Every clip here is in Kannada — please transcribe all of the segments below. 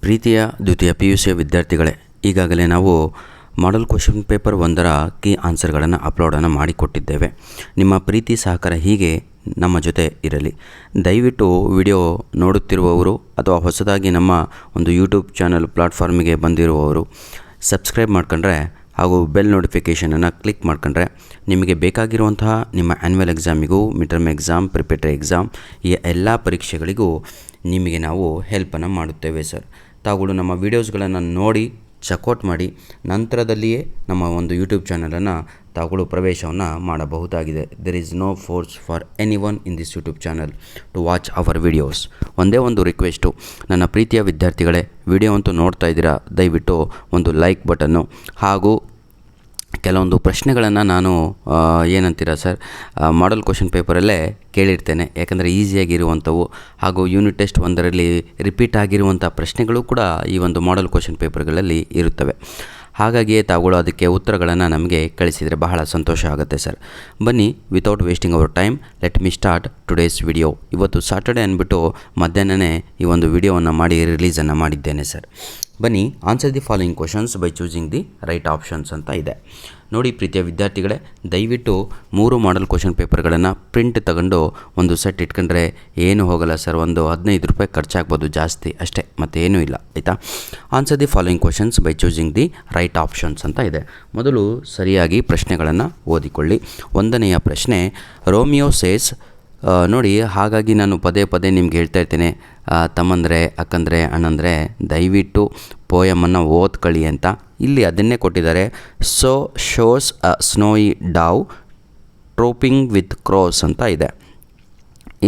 ಪ್ರೀತಿಯ ದ್ವಿತೀಯ PUC ವಿದ್ಯಾರ್ಥಿಗಳೇ, ಈಗಾಗಲೇ ನಾವು ಮಾಡೆಲ್ ಕ್ವೆಶ್ಚನ್ ಪೇಪರ್ 1ರ ಕೀ ಆನ್ಸರ್ಗಳನ್ನು ಅಪ್ಲೋಡನ್ನು ಮಾಡಿಕೊಟ್ಟಿದ್ದೇವೆ. ನಿಮ್ಮ ಪ್ರೀತಿ ಸಹಕಾರ ಹೀಗೆ ನಮ್ಮ ಜೊತೆ ಇರಲಿ. ದಯವಿಟ್ಟು ವಿಡಿಯೋ ನೋಡುತ್ತಿರುವವರು ಅಥವಾ ಹೊಸದಾಗಿ ನಮ್ಮ ಒಂದು ಯೂಟ್ಯೂಬ್ ಚಾನಲ್ ಪ್ಲಾಟ್ಫಾರ್ಮಿಗೆ ಬಂದಿರುವವರು ಸಬ್ಸ್ಕ್ರೈಬ್ ಮಾಡ್ಕೊಂಡ್ರೆ ಹಾಗೂ ಬೆಲ್ ನೋಟಿಫಿಕೇಷನನ್ನು ಕ್ಲಿಕ್ ಮಾಡ್ಕೊಂಡ್ರೆ ನಿಮಗೆ ಬೇಕಾಗಿರುವಂತಹ ನಿಮ್ಮ ಆ್ಯನ್ಯುವಲ್ ಎಕ್ಸಾಮಿಗೂ, mid term exam, preparatory exam ಈ ಎಲ್ಲ ಪರೀಕ್ಷೆಗಳಿಗೂ ನಿಮಗೆ ನಾವು ಹೆಲ್ಪನ್ನು ಮಾಡುತ್ತೇವೆ ಸರ್. ತಾವುಗಳು ನಮ್ಮ ವೀಡಿಯೋಸ್ಗಳನ್ನು ನೋಡಿ ಚೆಕ್ಔಟ್ ಮಾಡಿ ನಂತರದಲ್ಲಿಯೇ ನಮ್ಮ ಒಂದು ಯೂಟ್ಯೂಬ್ ಚಾನಲನ್ನು ತಾವುಗಳು ಪ್ರವೇಶವನ್ನು ಮಾಡಬಹುದಾಗಿದೆ. There is no force for any one in this YouTube channel to watch our videos. ಒಂದೇ ಒಂದು ರಿಕ್ವೆಸ್ಟು, ನನ್ನ ಪ್ರೀತಿಯ ವಿದ್ಯಾರ್ಥಿಗಳೇ, ವಿಡಿಯೋ ಅಂತೂ ನೋಡ್ತಾ ಇದ್ದೀರಾ, ದಯವಿಟ್ಟು ಒಂದು ಲೈಕ್ ಬಟನ್ನು ಹಾಗೂ ಕೆಲವೊಂದು ಪ್ರಶ್ನೆಗಳನ್ನು ನಾನು ಏನಂತೀರ ಸರ್, ಮಾಡೆಲ್ ಕ್ವೆಶ್ಚನ್ ಪೇಪರಲ್ಲೇ ಕೇಳಿರ್ತೇನೆ. ಯಾಕಂದರೆ ಈಸಿಯಾಗಿರುವಂಥವು ಹಾಗೂ ಯೂನಿಟ್ ಟೆಸ್ಟ್ 1ರಲ್ಲಿ ರಿಪೀಟ್ ಆಗಿರುವಂಥ ಪ್ರಶ್ನೆಗಳು ಕೂಡ ಈ ಒಂದು ಮಾಡೆಲ್ ಕ್ವೆಶ್ಚನ್ ಪೇಪರ್ಗಳಲ್ಲಿ ಇರುತ್ತವೆ. ಹಾಗಾಗಿಯೇ ತಾವುಗಳು ಅದಕ್ಕೆ ಉತ್ತರಗಳನ್ನು ನಮಗೆ ಕಳಿಸಿದರೆ ಬಹಳ ಸಂತೋಷ ಆಗುತ್ತೆ ಸರ್. ಬನ್ನಿ, without wasting our time, let me start today's video. ಇವತ್ತು ಸಾಟರ್ಡೆ ಅಂದ್ಬಿಟ್ಟು ಮಧ್ಯಾಹ್ನನೇ ಈ ಒಂದು ವಿಡಿಯೋವನ್ನು ಮಾಡಿ ರಿಲೀಸನ್ನು ಮಾಡಿದ್ದೇನೆ ಸರ್. ಬನ್ನಿ, answer the following questions by choosing the right options ಅಂತ ಇದೆ. ನೋಡಿ ಪ್ರೀತಿಯ ವಿದ್ಯಾರ್ಥಿಗಳೇ, ದಯವಿಟ್ಟು 3 ಮಾಡೆಲ್ ಕ್ವೆಶ್ಚನ್ ಪೇಪರ್ಗಳನ್ನು ಪ್ರಿಂಟ್ ತಗೊಂಡು ಒಂದು ಸೆಟ್ ಇಟ್ಕೊಂಡ್ರೆ ಏನು ಹೋಗಲ್ಲ ಸರ್, ಒಂದು 15 ರೂಪಾಯಿ ಖರ್ಚಾಗ್ಬೋದು ಜಾಸ್ತಿ ಅಷ್ಟೇ, ಮತ್ತೇನೂ ಇಲ್ಲ, ಆಯಿತಾ. Answer the following questions by choosing the right options ಅಂತ ಇದೆ. ಮೊದಲು ಸರಿಯಾಗಿ ಪ್ರಶ್ನೆಗಳನ್ನು ಓದಿಕೊಳ್ಳಿ. 1ನೆಯ ಪ್ರಶ್ನೆ, ರೋಮಿಯೋ ಸೇಸ್, ನೋಡಿ ಹಾಗಾಗಿ ನಾನು ಪದೇ ಪದೇ ನಿಮ್ಗೆ ಹೇಳ್ತಾ ಇರ್ತೇನೆ, ತಮ್ಮಂದರೆ, ಅಕ್ಕಂದರೆ, ಅಣ್ಣಂದರೆ ದಯವಿಟ್ಟು ಪೋಯಮನ್ನು ಓದ್ಕೊಳ್ಳಿ ಅಂತ. ಇಲ್ಲಿ ಅದನ್ನೇ ಕೊಟ್ಟಿದ್ದಾರೆ. So shows a snowy dove trooping with crows ಅಂತ ಇದೆ.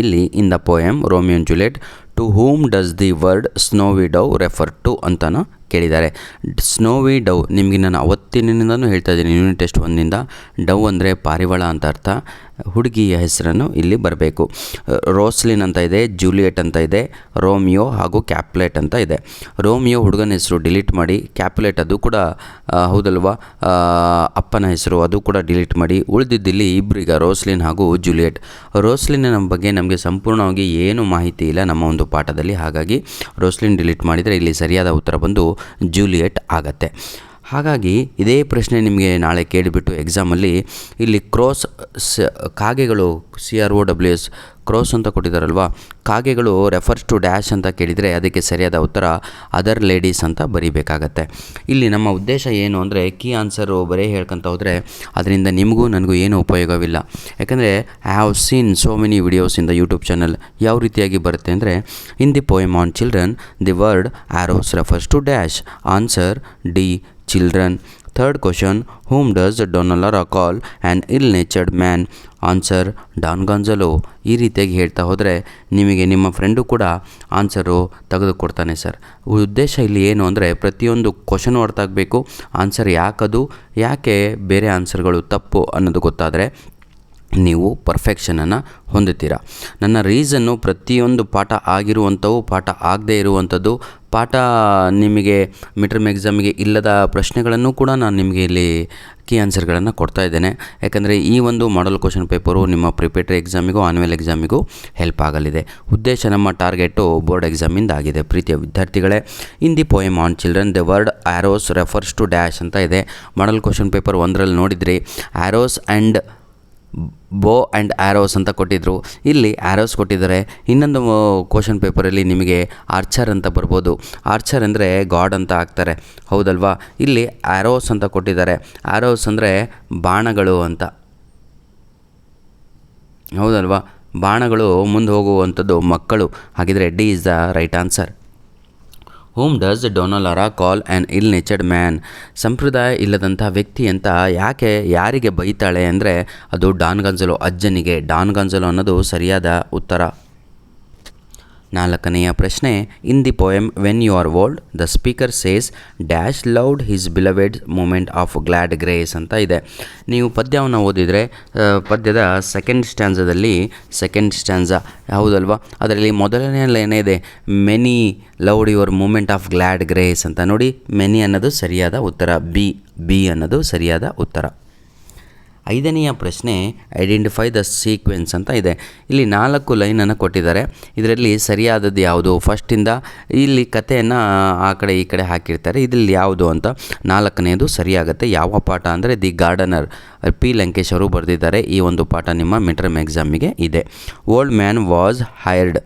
ಇಲ್ಲಿ in the poem Romeo and Juliet, to whom does the word snowy dove refer to ಅಂತಲೂ ಕೇಳಿದ್ದಾರೆ. ಸ್ನೋವಿ ಡವ್ ನಿಮಗೆ ನಾನು ಅವತ್ತಿನಿಂದನೂ ಹೇಳ್ತಾ ಇದ್ದೀನಿ, ಯೂನಿಟ್ ಟೆಸ್ಟ್ 1ನಿಂದ. ಡವ್ ಅಂದರೆ ಪಾರಿವಾಳ ಅಂತ ಅರ್ಥ. ಹುಡುಗಿಯ ಹೆಸರನ್ನು ಇಲ್ಲಿ ಬರಬೇಕು. ರೋಸ್ಲಿನ್ ಅಂತ ಇದೆ, ಜೂಲಿಯಟ್ ಅಂತ ಇದೆ, ರೋಮಿಯೋ ಹಾಗೂ ಕ್ಯಾಪ್ಯುಲೆಟ್ ಅಂತ ಇದೆ. ರೋಮಿಯೋ ಹುಡುಗನ ಹೆಸರು ಡಿಲೀಟ್ ಮಾಡಿ, ಕ್ಯಾಪ್ಯುಲೆಟ್ ಅದು ಕೂಡ ಹೌದಲ್ವಾ, ಅಪ್ಪನ ಹೆಸರು ಅದು ಕೂಡ ಡಿಲೀಟ್ ಮಾಡಿ. ಉಳಿದಿದ್ದಿಲ್ಲಿ ಇಬ್ಬರು, ಈಗ ರೋಸ್ಲಿನ್ ಹಾಗೂ ಜೂಲಿಯಟ್. ರೋಸ್ಲಿನ್ನ ಬಗ್ಗೆ ನಮಗೆ ಸಂಪೂರ್ಣವಾಗಿ ಏನು ಮಾಹಿತಿ ಇಲ್ಲ ನಮ್ಮ ಒಂದು ಪಾಠದಲ್ಲಿ, ಹಾಗಾಗಿ ರೋಸ್ಲಿನ್ ಡಿಲೀಟ್ ಮಾಡಿದರೆ ಇಲ್ಲಿ ಸರಿಯಾದ ಉತ್ತರ ಬಂದು ಜೂಲಿಯಟ್ ಆಗತ್ತೆ. ಹಾಗಾಗಿ ಇದೇ ಪ್ರಶ್ನೆ ನಿಮಗೆ ನಾಳೆ ಕೇಳಿಬಿಟ್ಟು ಎಕ್ಸಾಮಲ್ಲಿ ಇಲ್ಲಿ ಕ್ರೋಸ್, ಕಾಗೆಗಳು, CROWS ಕ್ರೋಸ್ ಅಂತ ಕೊಟ್ಟಿದ್ದಾರಲ್ವ, ಕಾಗೆಗಳು ರೆಫರ್ಸ್ ಟು ಡ್ಯಾಶ್ ಅಂತ ಕೇಳಿದರೆ ಅದಕ್ಕೆ ಸರಿಯಾದ ಉತ್ತರ ಅದರ್ ಲೇಡೀಸ್ ಅಂತ ಬರೀಬೇಕಾಗತ್ತೆ. ಇಲ್ಲಿ ನಮ್ಮ ಉದ್ದೇಶ ಏನು ಅಂದರೆ, ಕೀ ಆನ್ಸರು ಬರೀ ಹೇಳ್ಕೊತ ಹೋದರೆ ಅದರಿಂದ ನಿಮಗೂ ನನಗೂ ಏನೂ ಉಪಯೋಗವಿಲ್ಲ. ಯಾಕಂದರೆ I have seen so many videos in the YouTube channel. ಯಾವ ರೀತಿಯಾಗಿ ಬರುತ್ತೆ ಅಂದರೆ, in the poem on children the word arrows refers to dash. Answer D, children. Third question, whom does Don Lara call an ill-natured man? Answer Don Gonzalo. ಈ ರೀತಿಯಾಗಿ ಹೇಳ್ತಾ ಹೋದರೆ ನಿಮಗೆ ನಿಮ್ಮ ಫ್ರೆಂಡು ಕೂಡ ಆನ್ಸರು ತೆಗೆದುಕೊಡ್ತಾನೆ ಸರ್. ಉದ್ದೇಶ ಇಲ್ಲಿ ಏನು ಅಂದರೆ, ಪ್ರತಿಯೊಂದು ಕ್ವಶನು ಅರ್ಥ ಆಗಬೇಕು, ಆನ್ಸರ್ ಯಾಕೆ ಬೇರೆ ಆನ್ಸರ್ಗಳು ತಪ್ಪು ಅನ್ನೋದು ಗೊತ್ತಾದರೆ ನೀವು ಪರ್ಫೆಕ್ಷನನ್ನು ಹೊಂದುತ್ತೀರಾ. ನನ್ನ ರೀಸನ್ನು ಪ್ರತಿಯೊಂದು ಪಾಠ ಆಗಿರುವಂಥವು, ಪಾಠ ಆಗದೇ ಇರುವಂಥದ್ದು, ಪಾಠ ನಿಮಗೆ ಮಿಡ್ ಟರ್ಮ್ ಎಕ್ಸಾಮಿಗೆ ಇಲ್ಲದ ಪ್ರಶ್ನೆಗಳನ್ನು ಕೂಡ ನಾನು ನಿಮಗೆ ಇಲ್ಲಿ ಕೀ ಆನ್ಸರ್ಗಳನ್ನು ಕೊಡ್ತಾ ಇದ್ದೇನೆ. ಯಾಕಂದರೆ ಈ ಒಂದು ಮಾಡೆಲ್ ಕ್ವೆಶ್ಚನ್ ಪೇಪರು ನಿಮ್ಮ ಪ್ರಿಪೇಟರಿ ಎಕ್ಸಾಮಿಗೂ, ಆನ್ಯುವಲ್ ಎಕ್ಸಾಮಿಗೂ ಹೆಲ್ಪ್ ಆಗಲಿದೆ. ಉದ್ದೇಶ, ನಮ್ಮ ಟಾರ್ಗೆಟು ಬೋರ್ಡ್ ಎಕ್ಸಾಮಿಂದ ಆಗಿದೆ. ಪ್ರೀತಿಯ ವಿದ್ಯಾರ್ಥಿಗಳೇ, in the poem on children the word arrows refers to dash ಅಂತ ಇದೆ. ಮಾಡೆಲ್ ಕ್ವೆಶ್ಚನ್ ಪೇಪರ್ 1ರಲ್ಲಿ ನೋಡಿದ್ರಿ, arrows and bow and arrows ಅಂತ ಕೊಟ್ಟಿದ್ದರು. ಇಲ್ಲಿ ಆ್ಯರೋಸ್ ಕೊಟ್ಟಿದ್ದಾರೆ. ಇನ್ನೊಂದು ಕ್ವಶನ್ ಪೇಪರಲ್ಲಿ ನಿಮಗೆ ಆರ್ಚರ್ ಅಂತ ಬರ್ಬೋದು. ಆರ್ಚರ್ ಅಂದರೆ ಗಾಡ್ ಅಂತ ಹಾಕ್ತಾರೆ, ಹೌದಲ್ವಾ. ಇಲ್ಲಿ ಆ್ಯರೋಸ್ ಅಂತ ಕೊಟ್ಟಿದ್ದಾರೆ. ಆ್ಯರೋಸ್ ಅಂದರೆ ಬಾಣಗಳು ಅಂತ, ಹೌದಲ್ವಾ. ಬಾಣಗಳು ಮುಂದೆ ಹೋಗುವಂಥದ್ದು ಮಕ್ಕಳು. ಹಾಗಿದ್ರೆ D is the right answer. whom does Donna Lara call an ill-natured man? ಸಂಪ್ರದಾಯ ಇಲ್ಲದಂಥ ವ್ಯಕ್ತಿ ಅಂತ ಯಾರಿಗೆ ಬೈತಾಳೆ ಅಂದರೆ ಅದು ಡಾನ್ ಗಾನ್ಜಲೋ, ಅಜ್ಜನಿಗೆ. ಡಾನ್ ಗಾನ್ಜಲೋ ಅನ್ನೋದು ಸರಿಯಾದ ಉತ್ತರ. 4ನೆಯ ಪ್ರಶ್ನೆ, in the poem when you are old the speaker says dash loud his beloved moment of glad grace ಅಂತ ಇದೆ. ನೀವು ಪದ್ಯವನ್ನು ಓದಿದರೆ ಪದ್ಯದ ಸೆಕೆಂಡ್ ಸ್ಟ್ಯಾನ್ಸಾ ಹೌದಲ್ವಾ, ಅದರಲ್ಲಿ ಮೊದಲನೇ ಲೈನ್ ಇದೆ, many loud your moment of glad grace ಅಂತ. ನೋಡಿ, ಮೆನಿ ಅನ್ನೋದು ಸರಿಯಾದ ಉತ್ತರ, ಬಿ ಅನ್ನೋದು ಸರಿಯಾದ ಉತ್ತರ. 5ನೆಯ ಪ್ರಶ್ನೆ ಐಡೆಂಟಿಫೈ ದ ಸೀಕ್ವೆನ್ಸ್ ಅಂತ ಇದೆ. ಇಲ್ಲಿ 4 ಲೈನನ್ನು ಕೊಟ್ಟಿದ್ದಾರೆ. ಇದರಲ್ಲಿ ಸರಿಯಾದದ್ದು ಯಾವುದು, ಫಸ್ಟಿಂದ ಇಲ್ಲಿ ಕಥೆಯನ್ನು ಆ ಕಡೆ ಈ ಕಡೆ ಹಾಕಿರ್ತಾರೆ. ಇದರಲ್ಲಿ ಯಾವುದು ಅಂತ 4ನೇದು ಸರಿಯಾಗುತ್ತೆ. ಯಾವ ಪಾಠ ಅಂದರೆ ದಿ ಗಾರ್ಡನರ್, ಪಿ ಲಂಕೇಶ್ ಅವರು ಬರೆದಿದ್ದಾರೆ. ಈ ಒಂದು ಪಾಠ ನಿಮ್ಮ ಮಿಡ್ ಟರ್ಮ್ ಎಕ್ಸಾಮಿಗೆ ಇದೆ. ಓಲ್ಡ್ ಮ್ಯಾನ್ ವಾಸ್ ಹೈರ್ಡ್,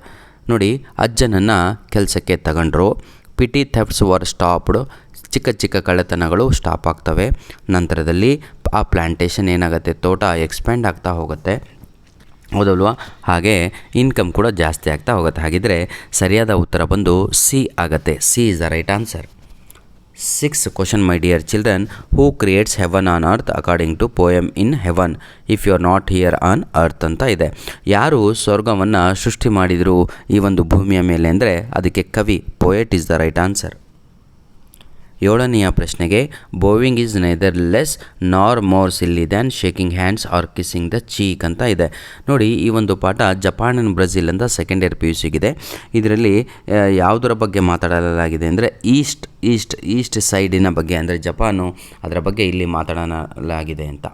ನೋಡಿ ಅಜ್ಜನನ್ನು ಕೆಲಸಕ್ಕೆ ತಗೊಂಡ್ರು. ಪಿಟಿ ಥೆಫ್ಟ್ಸ್ ವರ್ ಸ್ಟಾಪ್ಡ್, ಚಿಕ್ಕ ಚಿಕ್ಕ ಕಳ್ಳತನಗಳು ಸ್ಟಾಪ್ ಆಗ್ತವೆ. ನಂತರದಲ್ಲಿ ಆ ಪ್ಲ್ಯಾಂಟೇಷನ್ ಏನಾಗುತ್ತೆ, ತೋಟ ಎಕ್ಸ್ಪ್ಯಾಂಡ್ ಆಗ್ತಾ ಹೋಗುತ್ತೆ, ಹೌದಲ್ವಾ? ಹಾಗೆ ಇನ್ಕಮ್ ಕೂಡ ಜಾಸ್ತಿ ಆಗ್ತಾ ಹೋಗುತ್ತೆ. ಹಾಗಿದ್ರೆ ಸರಿಯಾದ ಉತ್ತರ ಬಂದು ಸಿ ಆಗುತ್ತೆ. C is the right answer. 6th question, my dear children, who creates heaven on earth according to poem in heaven if you are not here on earth ಅಂತ ಇದೆ. ಯಾರು ಸ್ವರ್ಗವನ್ನು ಸೃಷ್ಟಿ ಮಾಡಿದರು ಈ ಒಂದು ಭೂಮಿಯ ಮೇಲೆ ಅಂದರೆ ಅದಕ್ಕೆ ಕವಿ, poet is the right answer. 7ನೆಯ ಪ್ರಶ್ನೆಗೆ bowing is neither less nor more silly than shaking hands or kissing the cheek ಅಂತ ಇದೆ. ನೋಡಿ ಈ ಒಂದು ಪಾಠ ಜಪಾನ್ ಆ್ಯಂಡ್ ಬ್ರೆಜಿಲ್ ಅಂತ ಸೆಕೆಂಡ್ ಇಯರ್ PUCಗಿದೆ. ಇದರಲ್ಲಿ ಯಾವುದರ ಬಗ್ಗೆ ಮಾತಾಡಲಾಗಿದೆ ಅಂದರೆ ಈಸ್ಟ್ ಸೈಡಿನ ಬಗ್ಗೆ, ಅಂದರೆ ಜಪಾನು, ಅದರ ಬಗ್ಗೆ ಇಲ್ಲಿ ಮಾತಾಡಲಾಗಿದೆ ಅಂತ.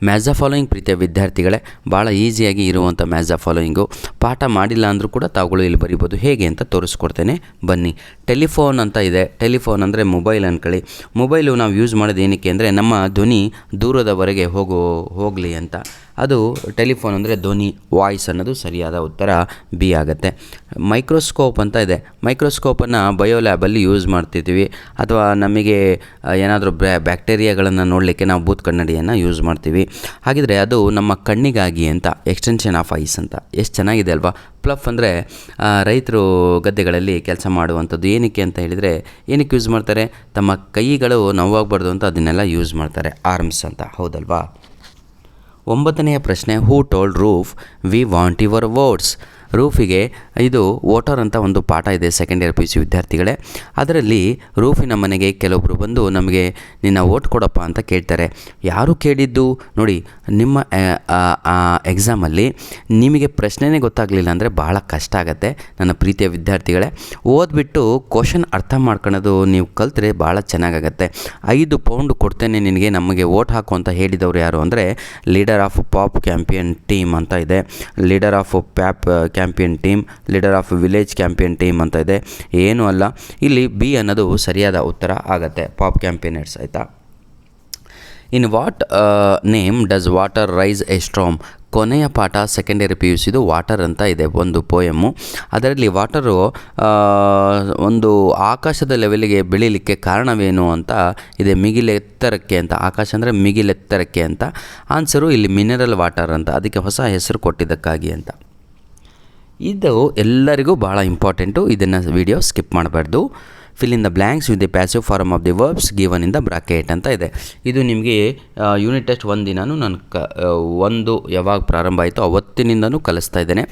ಮ್ಯಾಚ್ ದ ಫಾಲೋಯಿಂಗ್ ಪ್ರೀತಿಯ ವಿದ್ಯಾರ್ಥಿಗಳೇ, ಭಾಳ ಈಸಿಯಾಗಿ ಇರುವಂಥ ಮ್ಯಾಚ್ ದ ಫಾಲೋಯಿಂಗು. ಪಾಠ ಮಾಡಿಲ್ಲ ಅಂದರೂ ಕೂಡ ತಾವುಗಳು ಇಲ್ಲಿ ಬರಿಬೋದು. ಹೇಗೆ ಅಂತ ತೋರಿಸ್ಕೊಡ್ತೇನೆ ಬನ್ನಿ. ಟೆಲಿಫೋನ್ ಅಂತ ಇದೆ. ಟೆಲಿಫೋನ್ ಅಂದರೆ ಮೊಬೈಲ್ ಅಂದ್ಕೊಳ್ಳಿ. ಮೊಬೈಲು ನಾವು ಯೂಸ್ ಮಾಡೋದು ಏನಕ್ಕೆ ಅಂದರೆ ನಮ್ಮ ಧ್ವನಿ ದೂರದವರೆಗೆ ಹೋಗಲಿ ಅಂತ. ಅದು ಟೆಲಿಫೋನ್ ಅಂದರೆ ಧ್ವನಿ, ವಾಯ್ಸ್ ಅನ್ನೋದು ಸರಿಯಾದ ಉತ್ತರ ಬಿ ಆಗುತ್ತೆ. ಮೈಕ್ರೋಸ್ಕೋಪ್ ಅಂತ ಇದೆ. ಮೈಕ್ರೋಸ್ಕೋಪನ್ನು ಬಯೋಲ್ಯಾಬಲ್ಲಿ ಯೂಸ್ ಮಾಡ್ತಿದ್ದೀವಿ, ಅಥವಾ ನಮಗೆ ಏನಾದರೂ ಬ್ಯಾಕ್ಟೀರಿಯಾಗಳನ್ನು ನೋಡಲಿಕ್ಕೆ ನಾವು ಬೂತ್ ಕನ್ನಡಿಯನ್ನು ಯೂಸ್ ಮಾಡ್ತೀವಿ. ಹಾಗಿದ್ರೆ ಅದು ನಮ್ಮ ಕಣ್ಣಿಗಾಗಿ ಅಂತ, ಎಕ್ಸ್ಟೆನ್ಷನ್ ಆಫ್ ಐಸ್ ಅಂತ. ಎಷ್ಟು ಚೆನ್ನಾಗಿದೆ ಅಲ್ವಾ? ಪ್ಲಫ್ ಅಂದರೆ ರೈತರು ಗದ್ದೆಗಳಲ್ಲಿ ಕೆಲಸ ಮಾಡುವಂಥದ್ದು. ಏನಕ್ಕೆ ಅಂತ ಹೇಳಿದರೆ, ಏನಕ್ಕೆ ಯೂಸ್ ಮಾಡ್ತಾರೆ? ತಮ್ಮ ಕೈಗಳು ನೋವಾಗಬಾರ್ದು ಅಂತ ಅದನ್ನೆಲ್ಲ ಯೂಸ್ ಮಾಡ್ತಾರೆ, ಆರ್ಮ್ಸ್ ಅಂತ, ಹೌದಲ್ವಾ? 9ನೆಯ ಪ್ರಶ್ನೆ, who told Roof we want your votes. ರೂಫಿಗೆ ಇದು ವೋಟರ್ ಅಂತ ಒಂದು ಪಾಠ ಇದೆ ಸೆಕೆಂಡ್ ಇಯರ್ PUC ವಿದ್ಯಾರ್ಥಿಗಳೇ. ಅದರಲ್ಲಿ ರೂಫಿನ ಮನೆಗೆ ಕೆಲವೊಬ್ಬರು ಬಂದು ನಮಗೆ ನಿನ್ನ ವೋಟ್ ಕೊಡಪ್ಪ ಅಂತ ಕೇಳ್ತಾರೆ. ಯಾರು ಕೇಳಿದ್ದು? ನೋಡಿ, ನಿಮ್ಮ ಎಕ್ಸಾಮಲ್ಲಿ ನಿಮಗೆ ಪ್ರಶ್ನೆನೇ ಗೊತ್ತಾಗಲಿಲ್ಲ ಅಂದರೆ ಭಾಳ ಕಷ್ಟ ಆಗುತ್ತೆ ನನ್ನ ಪ್ರೀತಿಯ ವಿದ್ಯಾರ್ಥಿಗಳೇ. ಓದ್ಬಿಟ್ಟು ಕ್ವಶನ್ ಅರ್ಥ ಮಾಡ್ಕೊಳ್ಳೋದು ನೀವು ಕಲ್ತ್ರೆ ಭಾಳ ಚೆನ್ನಾಗಾಗತ್ತೆ. 5 ಪೌಂಡ್ ಕೊಡ್ತೇನೆ ನಿನಗೆ, ನಮಗೆ ವೋಟ್ ಹಾಕು ಅಂತ ಹೇಳಿದವರು ಯಾರು ಅಂದರೆ leader of POP campaign team ಅಂತ ಇದೆ, leader of POP campaign team, leader of village campaign team ಅಂತ ಇದೆ. ಏನೂ ಅಲ್ಲ, ಇಲ್ಲಿ ಬಿ ಅನ್ನೋದು ಸರಿಯಾದ ಉತ್ತರ ಆಗತ್ತೆ, ಪಾಪ್ ಕ್ಯಾಂಪಿಯನರ್ಸ್, ಆಯಿತಾ? In what name does water rise a storm. ಕೊನೆಯ ಪಾಠ ಸೆಕೆಂಡ್ ಇಯರ್ PUCದು ವಾಟರ್ ಅಂತ ಇದೆ, ಒಂದು ಪೋಯಮ್ಮು. ಅದರಲ್ಲಿ ವಾಟರು ಒಂದು ಆಕಾಶದ ಲೆವೆಲಿಗೆ ಬೆಳೀಲಿಕ್ಕೆ ಕಾರಣವೇನು ಅಂತ ಇದೆ, ಮಿಗಿಲೆತ್ತರಕ್ಕೆ ಅಂತ. ಆಕಾಶ ಅಂದರೆ ಮಿಗಿಲೆತ್ತರಕ್ಕೆ ಅಂತ. ಆನ್ಸರು ಇಲ್ಲಿ ಮಿನರಲ್ ವಾಟರ್ ಅಂತ, ಅದಕ್ಕೆ ಹೊಸ ಹೆಸರು ಕೊಟ್ಟಿದ್ದಕ್ಕಾಗಿ ಅಂತ. ಇದು ಎಲ್ಲರಿಗೂ ಭಾಳ ಇಂಪಾರ್ಟೆಂಟು, ಇದನ್ನು ವಿಡಿಯೋ ಸ್ಕಿಪ್ ಮಾಡಬಾರ್ದು. Fill in the blanks with the passive form of the verbs given in the bracket ಅಂತ ಇದೆ. ಇದು ನಿಮಗೆ ಯೂನಿಟ್ ಟೆಸ್ಟ್ ಒಂದಿನೂ ನಾನು ಒಂದು ಯಾವಾಗ ಪ್ರಾರಂಭ ಆಯಿತು ಅವತ್ತಿನಿಂದನೂ ಕಲಿಸ್ತಾ ಇದ್ದೇನೆ.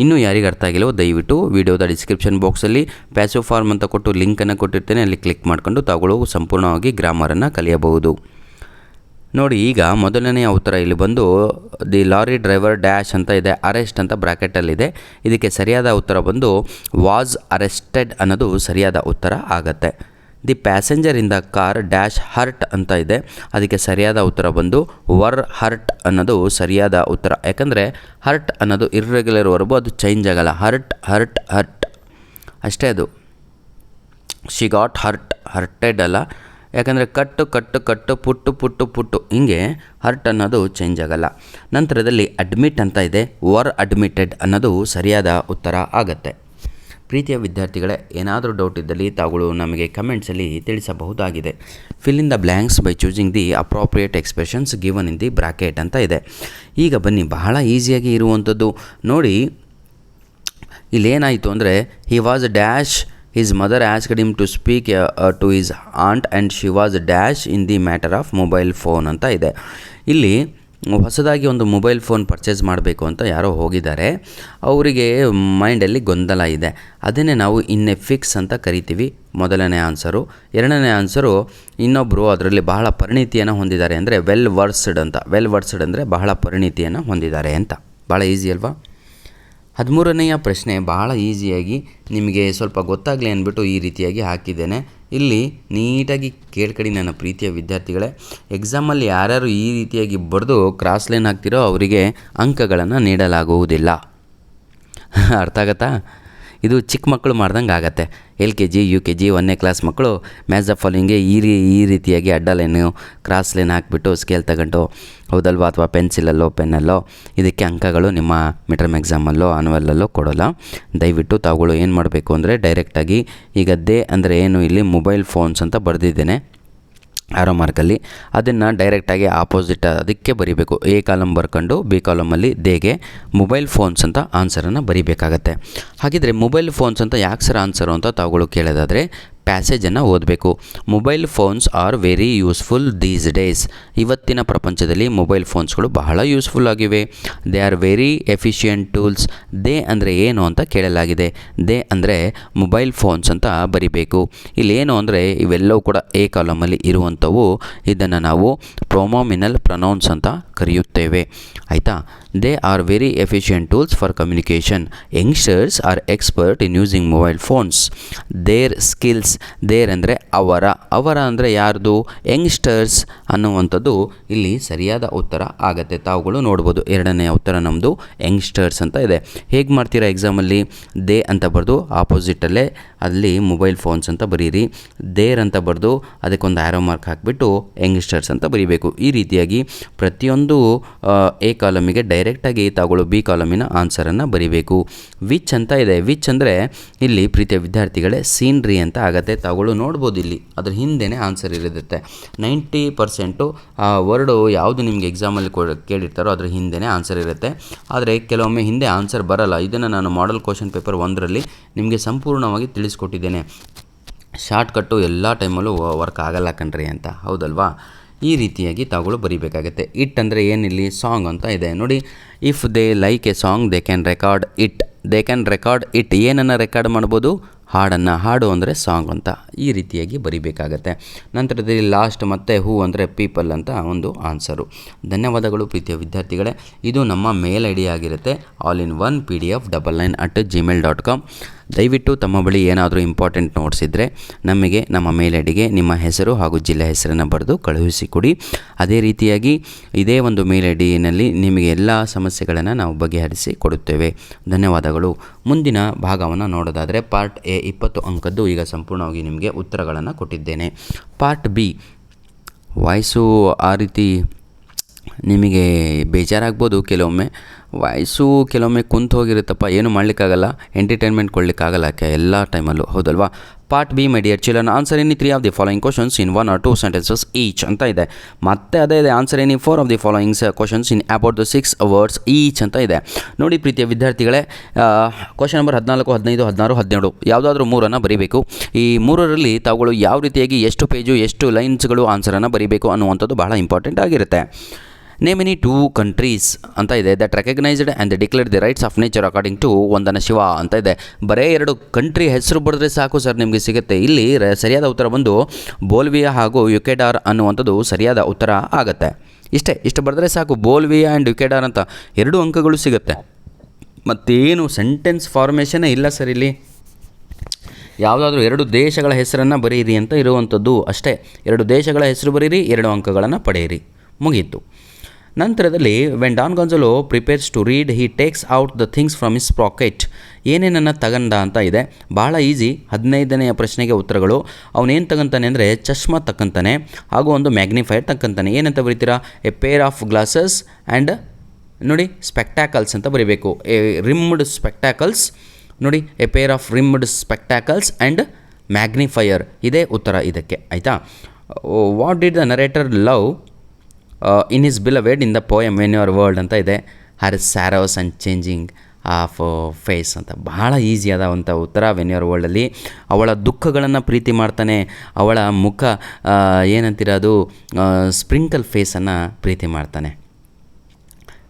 ಇನ್ನೂ ಯಾರಿಗೆ ಅರ್ಥ ಆಗಿಲ್ಲವೋ ದಯವಿಟ್ಟು ವಿಡಿಯೋದ ಡಿಸ್ಕ್ರಿಪ್ಷನ್ ಬಾಕ್ಸಲ್ಲಿ ಪ್ಯಾಸಿವ್ ಫಾರ್ಮ್ ಅಂತ ಕೊಟ್ಟು ಲಿಂಕನ್ನು ಕೊಟ್ಟಿರ್ತೇನೆ, ಅಲ್ಲಿ ಕ್ಲಿಕ್ ಮಾಡಿಕೊಂಡು ತಾವುಗಳು ಸಂಪೂರ್ಣವಾಗಿ ಗ್ರಾಮರನ್ನು ಕಲಿಯಬಹುದು. ನೋಡಿ, ಈಗ ಮೊದಲನೆಯ ಉತ್ತರ ಇಲ್ಲಿ ಬಂದು ದಿ ಲಾರಿ ಡ್ರೈವರ್ ಡ್ಯಾಶ್ ಅಂತ ಇದೆ, ಅರೆಸ್ಟ್ ಅಂತ ಬ್ರ್ಯಾಕೆಟಲ್ಲಿದೆ. ಇದಕ್ಕೆ ಸರಿಯಾದ ಉತ್ತರ ಬಂದು ವಾಸ್ ಅರೆಸ್ಟೆಡ್ ಅನ್ನೋದು ಸರಿಯಾದ ಉತ್ತರ ಆಗತ್ತೆ. The passenger in the car dash hurt ಅಂತ ಇದೆ. ಅದಕ್ಕೆ ಸರಿಯಾದ ಉತ್ತರ ಬಂದು ವರ್ ಹರ್ಟ್ ಅನ್ನೋದು ಸರಿಯಾದ ಉತ್ತರ. ಯಾಕಂದರೆ ಹರ್ಟ್ ಅನ್ನೋದು ಇರ್ರೆಗ್ಯುಲರ್ ವರ್ಬು, ಅದು ಚೇಂಜ್ ಆಗಲ್ಲ. ಹರ್ಟ್ ಹರ್ಟ್ ಹರ್ಟ್ ಅಷ್ಟೇ ಅದು. ಶಿ ಗಾಟ್ ಹರ್ಟೆಡ್ ಅಲ್ಲ, ಯಾಕಂದರೆ ಕಟ್ಟು ಪುಟ್ಟು ಹಿಂಗೆ ಹರ್ಟ್ ಅನ್ನೋದು ಚೇಂಜ್ ಆಗಲ್ಲ. ನಂತರದಲ್ಲಿ ಅಡ್ಮಿಟ್ ಅಂತ ಇದೆ, ವರ್ ಅಡ್ಮಿಟೆಡ್ ಅನ್ನೋದು ಸರಿಯಾದ ಉತ್ತರ ಆಗತ್ತೆ. ಪ್ರೀತಿಯ ವಿದ್ಯಾರ್ಥಿಗಳೇ, ಏನಾದರೂ ಡೌಟ್ ಇದ್ದಲ್ಲಿ ತಾವುಗಳು ನಮಗೆ ಕಮೆಂಟ್ಸಲ್ಲಿ ತಿಳಿಸಬಹುದಾಗಿದೆ. Fill in the blanks by choosing the appropriate expressions given in the bracket ಅಂತ ಇದೆ. ಈಗ ಬನ್ನಿ, ಬಹಳ ಈಸಿಯಾಗಿ ಇರುವಂಥದ್ದು ನೋಡಿ. ಇಲ್ಲೇನಾಯಿತು ಅಂದರೆ he was dash his mother asked him to speak to his aunt and she was dash in the matter of mobile phone ಅಂತ ಇದೆ. ಇಲ್ಲಿ ಹೊಸದಾಗಿ ಒಂದು ಮೊಬೈಲ್ ಫೋನ್ ಪರ್ಚೇಸ್ ಮಾಡಬೇಕು ಅಂತ ಯಾರೋ ಹೋಗಿದ್ದಾರೆ, ಅವರಿಗೆ ಮೈಂಡಲ್ಲಿ ಗೊಂದಲ ಇದೆ. ಅದನ್ನೇ ನಾವು ಇನ್ನೆ ಫಿಕ್ಸ್ ಅಂತ ಕರಿತೀವಿ. ಮೊದಲನೇ ಆನ್ಸರು. ಎರಡನೇ ಆನ್ಸರು, ಇನ್ನೊಬ್ಬರು ಅದರಲ್ಲಿ ಬಹಳ ಪರಿಣಿತಿಯನ್ನು ಹೊಂದಿದ್ದಾರೆ ಅಂದರೆ ವೆಲ್ ವರ್ಸ್ಡ್ ಅಂತ. ವೆಲ್ ವರ್ಸ್ಡ್ ಅಂದರೆ ಬಹಳ ಪರಿಣಿತಿಯನ್ನು ಹೊಂದಿದ್ದಾರೆ ಅಂತ. ಭಾಳ ಈಸಿ ಅಲ್ವಾ? 13ನೆಯ ಪ್ರಶ್ನೆ ಬಹಳ ಈಸಿಯಾಗಿ ನಿಮಗೆ ಸ್ವಲ್ಪ ಗೊತ್ತಾಗಲಿ ಅಂದ್ಬಿಟ್ಟು ಈ ರೀತಿಯಾಗಿ ಹಾಕಿದ್ದೇನೆ. ಇಲ್ಲಿ ನೀಟಾಗಿ ಕೇಳ್ಕಡಿ ನನ್ನ ಪ್ರೀತಿಯ ವಿದ್ಯಾರ್ಥಿಗಳೇ. ಎಕ್ಸಾಮಲ್ಲಿ ಯಾರ್ಯಾರು ಈ ರೀತಿಯಾಗಿ ಬರೆದು ಕ್ರಾಸ್ ಲೈನ್ ಹಾಕ್ತಿರೋ ಅವರಿಗೆ ಅಂಕಗಳನ್ನು ನೀಡಲಾಗುವುದಿಲ್ಲ. ಅರ್ಥ ಆಗತ್ತಾ? ಇದು ಚಿಕ್ಕ ಮಕ್ಕಳು ಮಾಡ್ದಂಗೆ ಆಗತ್ತೆ. LKG UKG 1ನೇ ಕ್ಲಾಸ್ ಮಕ್ಕಳು ಮ್ಯಾಚ್ ದ ಫಾಲೋಯಿಂಗ್ಗೆ ಈ ರೀತಿಯಾಗಿ ಅಡ್ಡ ಲೈನು ಕ್ರಾಸ್ ಲೈನ್ ಹಾಕಿಬಿಟ್ಟು ಸ್ಕೇಲ್ ತಗೊಂಡು, ಹೌದಲ್ವಾ, ಅಥವಾ ಪೆನ್ಸಿಲಲ್ಲೋ ಪೆನ್ನಲ್ಲೋ ಇದಕ್ಕೆ ಅಂಕಗಳು ನಿಮ್ಮ ಮಿಡ್ ಟರ್ಮ್ ಎಕ್ಸಾಮಲ್ಲೋ ಆನ್ಯುವಲಲ್ಲೋ ಕೊಡೋಲ್ಲ. ದಯವಿಟ್ಟು ತಾವುಗಳು ಏನು ಮಾಡಬೇಕು ಅಂದರೆ ಡೈರೆಕ್ಟಾಗಿ ಈಗ ಅಂದರೆ ಏನು ಇಲ್ಲಿ ಮೊಬೈಲ್ ಫೋನ್ಸ್ ಅಂತ ಬರೆದಿದ್ದೇನೆ ಆರೋ ಮಾರ್ಕಲ್ಲಿ, ಅದನ್ನು ಡೈರೆಕ್ಟಾಗಿ ಆಪೋಸಿಟ್ ಅದಕ್ಕೆ ಬರೀಬೇಕು. A ಕಾಲಮ್ ಬರ್ಕೊಂಡು B ಕಾಲಮಲ್ಲಿ ದೇಗೆ ಮೊಬೈಲ್ ಫೋನ್ಸ್ ಅಂತ ಆನ್ಸರನ್ನು ಬರೀಬೇಕಾಗತ್ತೆ. ಹಾಗಿದ್ರೆ ಮೊಬೈಲ್ ಫೋನ್ಸ್ ಅಂತ ಯಾಕೆ ಸರ್ ಆನ್ಸರು ಅಂತ ತಾವುಗಳು ಕೇಳೋದಾದರೆ ಪ್ಯಾಸೇಜನ್ನು ಓದಬೇಕು. Mobile phones are very useful these days. ಇವತ್ತಿನ ಪ್ರಪಂಚದಲ್ಲಿ ಮೊಬೈಲ್ ಫೋನ್ಸ್ಗಳು ಬಹಳ ಯೂಸ್ಫುಲ್ ಆಗಿವೆ. They are very efficient tools. They ಅಂದರೆ ಏನು ಅಂತ ಕೇಳಲಾಗಿದೆ. ದೇ ಅಂದರೆ ಮೊಬೈಲ್ ಫೋನ್ಸ್ ಅಂತ ಬರಿಬೇಕು. ಇಲ್ಲೇನು ಅಂದರೆ ಇವೆಲ್ಲವೂ ಕೂಡ A ಕಾಲಮಲ್ಲಿ ಇರುವಂಥವು. ಇದನ್ನು ನಾವು ಪ್ರೊನೋಮಿನಲ್ ಪ್ರೊನೌನ್ಸ್ ಅಂತ ಕರೆಯುತ್ತೇವೆ. ಆಯಿತಾ? They are very efficient tools for communication. Youngsters are expert in using mobile phones. Their skills. Their ಅಂದರೆ ಅವರ ಅಂದರೆ ಯಾರ್ದು? ಯಂಗ್ಸ್ಟರ್ಸ್ ಅನ್ನುವಂಥದ್ದು ಇಲ್ಲಿ ಸರಿಯಾದ ಉತ್ತರ ಆಗತ್ತೆ. ತಾವುಗಳು ನೋಡ್ಬೋದು 2ನೇ ಉತ್ತರ ನಮ್ಮದು ಯಂಗ್ಸ್ಟರ್ಸ್ ಅಂತ ಇದೆ. ಹೇಗೆ ಮಾಡ್ತೀರಾ ಎಕ್ಸಾಮಲ್ಲಿ? ದೇ ಅಂತ ಬರೆದು ಆಪೋಸಿಟಲ್ಲೇ ಅಲ್ಲಿ ಮೊಬೈಲ್ ಫೋನ್ಸ್ ಅಂತ ಬರೀರಿ. ದೇರ್ ಅಂತ ಬರೆದು ಅದಕ್ಕೊಂದು ಆ್ಯರೋ ಮಾರ್ಕ್ ಹಾಕಿಬಿಟ್ಟು ಯಂಗ್ಸ್ಟರ್ಸ್ ಅಂತ ಬರೀಬೇಕು. ಈ ರೀತಿಯಾಗಿ ಪ್ರತಿಯೊಂದು A ಕಾಲಮಿಗೆ ಡೈರೆಕ್ಟಾಗಿ ತಾವುಗಳು B ಕಾಲಮಿನ ಆನ್ಸರನ್ನು ಬರೀಬೇಕು. ವಿಚ್ ಅಂತ ಇದೆ. ವಿಚ್ ಅಂದರೆ ಇಲ್ಲಿ ಪ್ರೀತಿಯ ವಿದ್ಯಾರ್ಥಿಗಳೇ ಸೀನ್ರಿ ಅಂತ ಆಗುತ್ತೆ. ತಾವುಗಳು ನೋಡ್ಬೋದು ಇಲ್ಲಿ ಅದ್ರ ಹಿಂದೆನೇ ಆನ್ಸರ್ ಇರುತ್ತೆ. 90% ಆ ವರ್ಡು ಯಾವುದು ನಿಮಗೆ ಎಕ್ಸಾಮಲ್ಲಿ ಕೇಳಿರ್ತಾರೋ ಅದ್ರ ಹಿಂದೆನೇ ಆನ್ಸರ್ ಇರುತ್ತೆ. ಆದರೆ ಕೆಲವೊಮ್ಮೆ ಹಿಂದೆ ಆನ್ಸರ್ ಬರಲ್ಲ. ಇದನ್ನು ನಾನು ಮಾಡೆಲ್ ಕ್ವಶನ್ ಪೇಪರ್ 1ರಲ್ಲಿ ನಿಮಗೆ ಸಂಪೂರ್ಣವಾಗಿ ತಿಳಿಸ್ಕೊಟ್ಟಿದ್ದೇನೆ. ಶಾರ್ಟ್ಕಟ್ಟು ಎಲ್ಲ ಟೈಮಲ್ಲೂ ವರ್ಕ್ ಆಗಲ್ಲ ಕಣ್ರಿ ಅಂತ, ಹೌದಲ್ವಾ? ಈ ರೀತಿಯಾಗಿ ತಾವುಗಳು ಬರೀಬೇಕಾಗತ್ತೆ. ಇಟ್ ಅಂದರೆ ಏನಿಲ್ಲಿ? ಸಾಂಗ್ ಅಂತ ಇದೆ ನೋಡಿ. If they like A song they can record it. They can record it. ಏನನ್ನು ರೆಕಾರ್ಡ್ ಮಾಡ್ಬೋದು? ಹಾಡನ್ನು. ಹಾಡು ಅಂದರೆ ಸಾಂಗ್ ಅಂತ ಈ ರೀತಿಯಾಗಿ ಬರೀಬೇಕಾಗತ್ತೆ. ನಂತರದಲ್ಲಿ ಲಾಸ್ಟ್ ಮತ್ತು ಹೂ ಅಂದರೆ ಪೀಪಲ್ ಅಂತ ಒಂದು ಆನ್ಸರು. ಧನ್ಯವಾದಗಳು ಪ್ರೀತಿಯ ವಿದ್ಯಾರ್ಥಿಗಳೇ. ಇದು ನಮ್ಮ ಮೇಲ್ ID ಆಗಿರುತ್ತೆ all-in-one PDF 99@gmail.com. ದಯವಿಟ್ಟು ತಮ್ಮ ಬಳಿ ಏನಾದರೂ ಇಂಪಾರ್ಟೆಂಟ್ ನೋಟ್ಸ್ ಇದ್ದರೆ ನಮಗೆ ನಮ್ಮ ಮೇಲ್ ಐಡಿಗೆ ನಿಮ್ಮ ಹೆಸರು ಹಾಗೂ ಜಿಲ್ಲೆ ಹೆಸರನ್ನು ಬರೆದು ಕಳುಹಿಸಿಕೊಡಿ. ಅದೇ ರೀತಿಯಾಗಿ ಇದೇ ಒಂದು ಮೇಲ್ ಐಡಿಯಲ್ಲಿ ನಿಮಗೆ ಎಲ್ಲ ಸಮಸ್ಯೆಗಳನ್ನು ನಾವು ಬಗೆಹರಿಸಿ ಕೊಡುತ್ತೇವೆ. ಧನ್ಯವಾದಗಳು. ಮುಂದಿನ ಭಾಗವನ್ನು ನೋಡೋದಾದರೆ ಪಾರ್ಟ್ A 20 ಅಂಕದ್ದು ಈಗ ಸಂಪೂರ್ಣವಾಗಿ ನಿಮಗೆ ಉತ್ತರಗಳನ್ನು ಕೊಟ್ಟಿದ್ದೇನೆ. ಪಾರ್ಟ್ B ವಾಯ್ಸು ಆ ರೀತಿ ನಿಮಗೆ ಬೇಜಾರಾಗ್ಬೋದು, ಕೆಲವೊಮ್ಮೆ ಕುಂತು ಹೋಗಿರುತ್ತಪ್ಪ, ಏನು ಮಾಡಲಿಕ್ಕಾಗಲ್ಲ, ಎಂಟರ್ಟೈನ್ಮೆಂಟ್ ಕೊಡಲಿಕ್ಕಾಗಲ್ಲ ಎಲ್ಲ ಟೈಮಲ್ಲೂ, ಹೌದಲ್ವಾ? Part B my dear children, answer any 3 of the following questions in 1 or 2 sentences each ಅಂತ ಇದೆ. ಮತ್ತೆ ಅದೇ ಇದೆ, answer any 4 of the following questions in about the 6 words each ಅಂತ ಇದೆ. ನೋಡಿ ಪ್ರೀತಿಯ ವಿದ್ಯಾರ್ಥಿಗಳೇ, ಕ್ವಶನ್ ನಂಬರ್ 14, 15, 16, 17 ಯಾವುದಾದ್ರೂ 3 ಬರೀಬೇಕು. ಈ 3ರಲ್ಲಿ ತಾವುಗಳು ಯಾವ ರೀತಿಯಾಗಿ ಎಷ್ಟು ಪೇಜು ಎಷ್ಟು ಲೈನ್ಸ್ಗಳು ಆನ್ಸರನ್ನು ಬರೀಬೇಕು ಅನ್ನುವಂಥದ್ದು ಬಹಳ ಇಂಪಾರ್ಟೆಂಟ್ ಆಗಿರುತ್ತೆ. ನೇಮ್ ಎನಿ 2 countries ಅಂತ ಇದೆ that recognised and declare the rights of nature according to Vandana Shiva ಅಂತ ಇದೆ. ಬರೇ 2 ಕಂಟ್ರಿ ಹೆಸರು ಬರೆದ್ರೆ ಸಾಕು ಸರ್ ನಿಮಗೆ ಸಿಗುತ್ತೆ. ಇಲ್ಲಿ ಸರಿಯಾದ ಉತ್ತರ ಬಂದು ಬೋಲ್ವಿಯಾ ಹಾಗೂ ಯುಕೆಡಾರ್ ಅನ್ನುವಂಥದ್ದು ಸರಿಯಾದ ಉತ್ತರ ಆಗುತ್ತೆ. ಇಷ್ಟು ಬರೆದ್ರೆ ಸಾಕು, ಬೋಲ್ವಿಯಾ ಆ್ಯಂಡ್ ಯುಕೆಡಾರ್ ಅಂತ 2 ಅಂಕಗಳು ಸಿಗುತ್ತೆ. ಮತ್ತೇನು ಸೆಂಟೆನ್ಸ್ ಫಾರ್ಮೇಷನ್ನೇ ಇಲ್ಲ ಸರ್. ಇಲ್ಲಿ ಯಾವುದಾದ್ರೂ 2 ದೇಶಗಳ ಹೆಸರನ್ನು ಬರೀರಿ ಅಂತ ಇರುವಂಥದ್ದು ಅಷ್ಟೇ. 2 ದೇಶಗಳ ಹೆಸರು ಬರೀರಿ, 2 ಅಂಕಗಳನ್ನು ಪಡೆಯಿರಿ, ಮುಗೀತು. ನಂತರದಲ್ಲಿ when Don Gonzalo prepares to read he takes out the things from his pocket. ಏನೇನನ್ನು ತಗಂಡ ಅಂತ ಇದೆ. ಭಾಳ ಈಸಿ. 15ನೆಯ ಪ್ರಶ್ನೆಗೆ ಉತ್ತರಗಳು. ಅವನೇನು ತಗೊಂತಾನೆ ಅಂದರೆ ಚಶ್ಮಾ ತಕ್ಕಂತಾನೆ ಹಾಗೂ ಒಂದು ಮ್ಯಾಗ್ನಿಫೈರ್ ತಕ್ಕಂತಾನೆ. ಏನಂತ ಬರೀತೀರಾ? A pair of glasses and ನೋಡಿ ಸ್ಪೆಕ್ಟ್ಯಾಕಲ್ಸ್ ಅಂತ ಬರೀಬೇಕು. ಎ ರಿಮ್ಡ್ ಸ್ಪೆಕ್ಟ್ಯಾಕಲ್ಸ್ ನೋಡಿ, a pair of rimmed spectacles and magnifier ಇದೇ ಉತ್ತರ ಇದಕ್ಕೆ, ಆಯಿತಾ? What did the narrator love in his beloved in the poem when you are old ಅಂತ ಇದೆ. Her sorrows and changing of face ಅಂತ. ಬಹಳ ಈಸಿಯಾದಂಥ ಉತ್ತರ. ವೆನ್ ಯುವರ್ ವರ್ಲ್ಡಲ್ಲಿ ಅವಳ ದುಃಖಗಳನ್ನು ಪ್ರೀತಿ ಮಾಡ್ತಾನೆ, ಅವಳ ಮುಖ ಏನಂತೀರ ಅದು ಸ್ಪ್ರಿಂಕಲ್ ಫೇಸನ್ನು ಪ್ರೀತಿ ಮಾಡ್ತಾನೆ.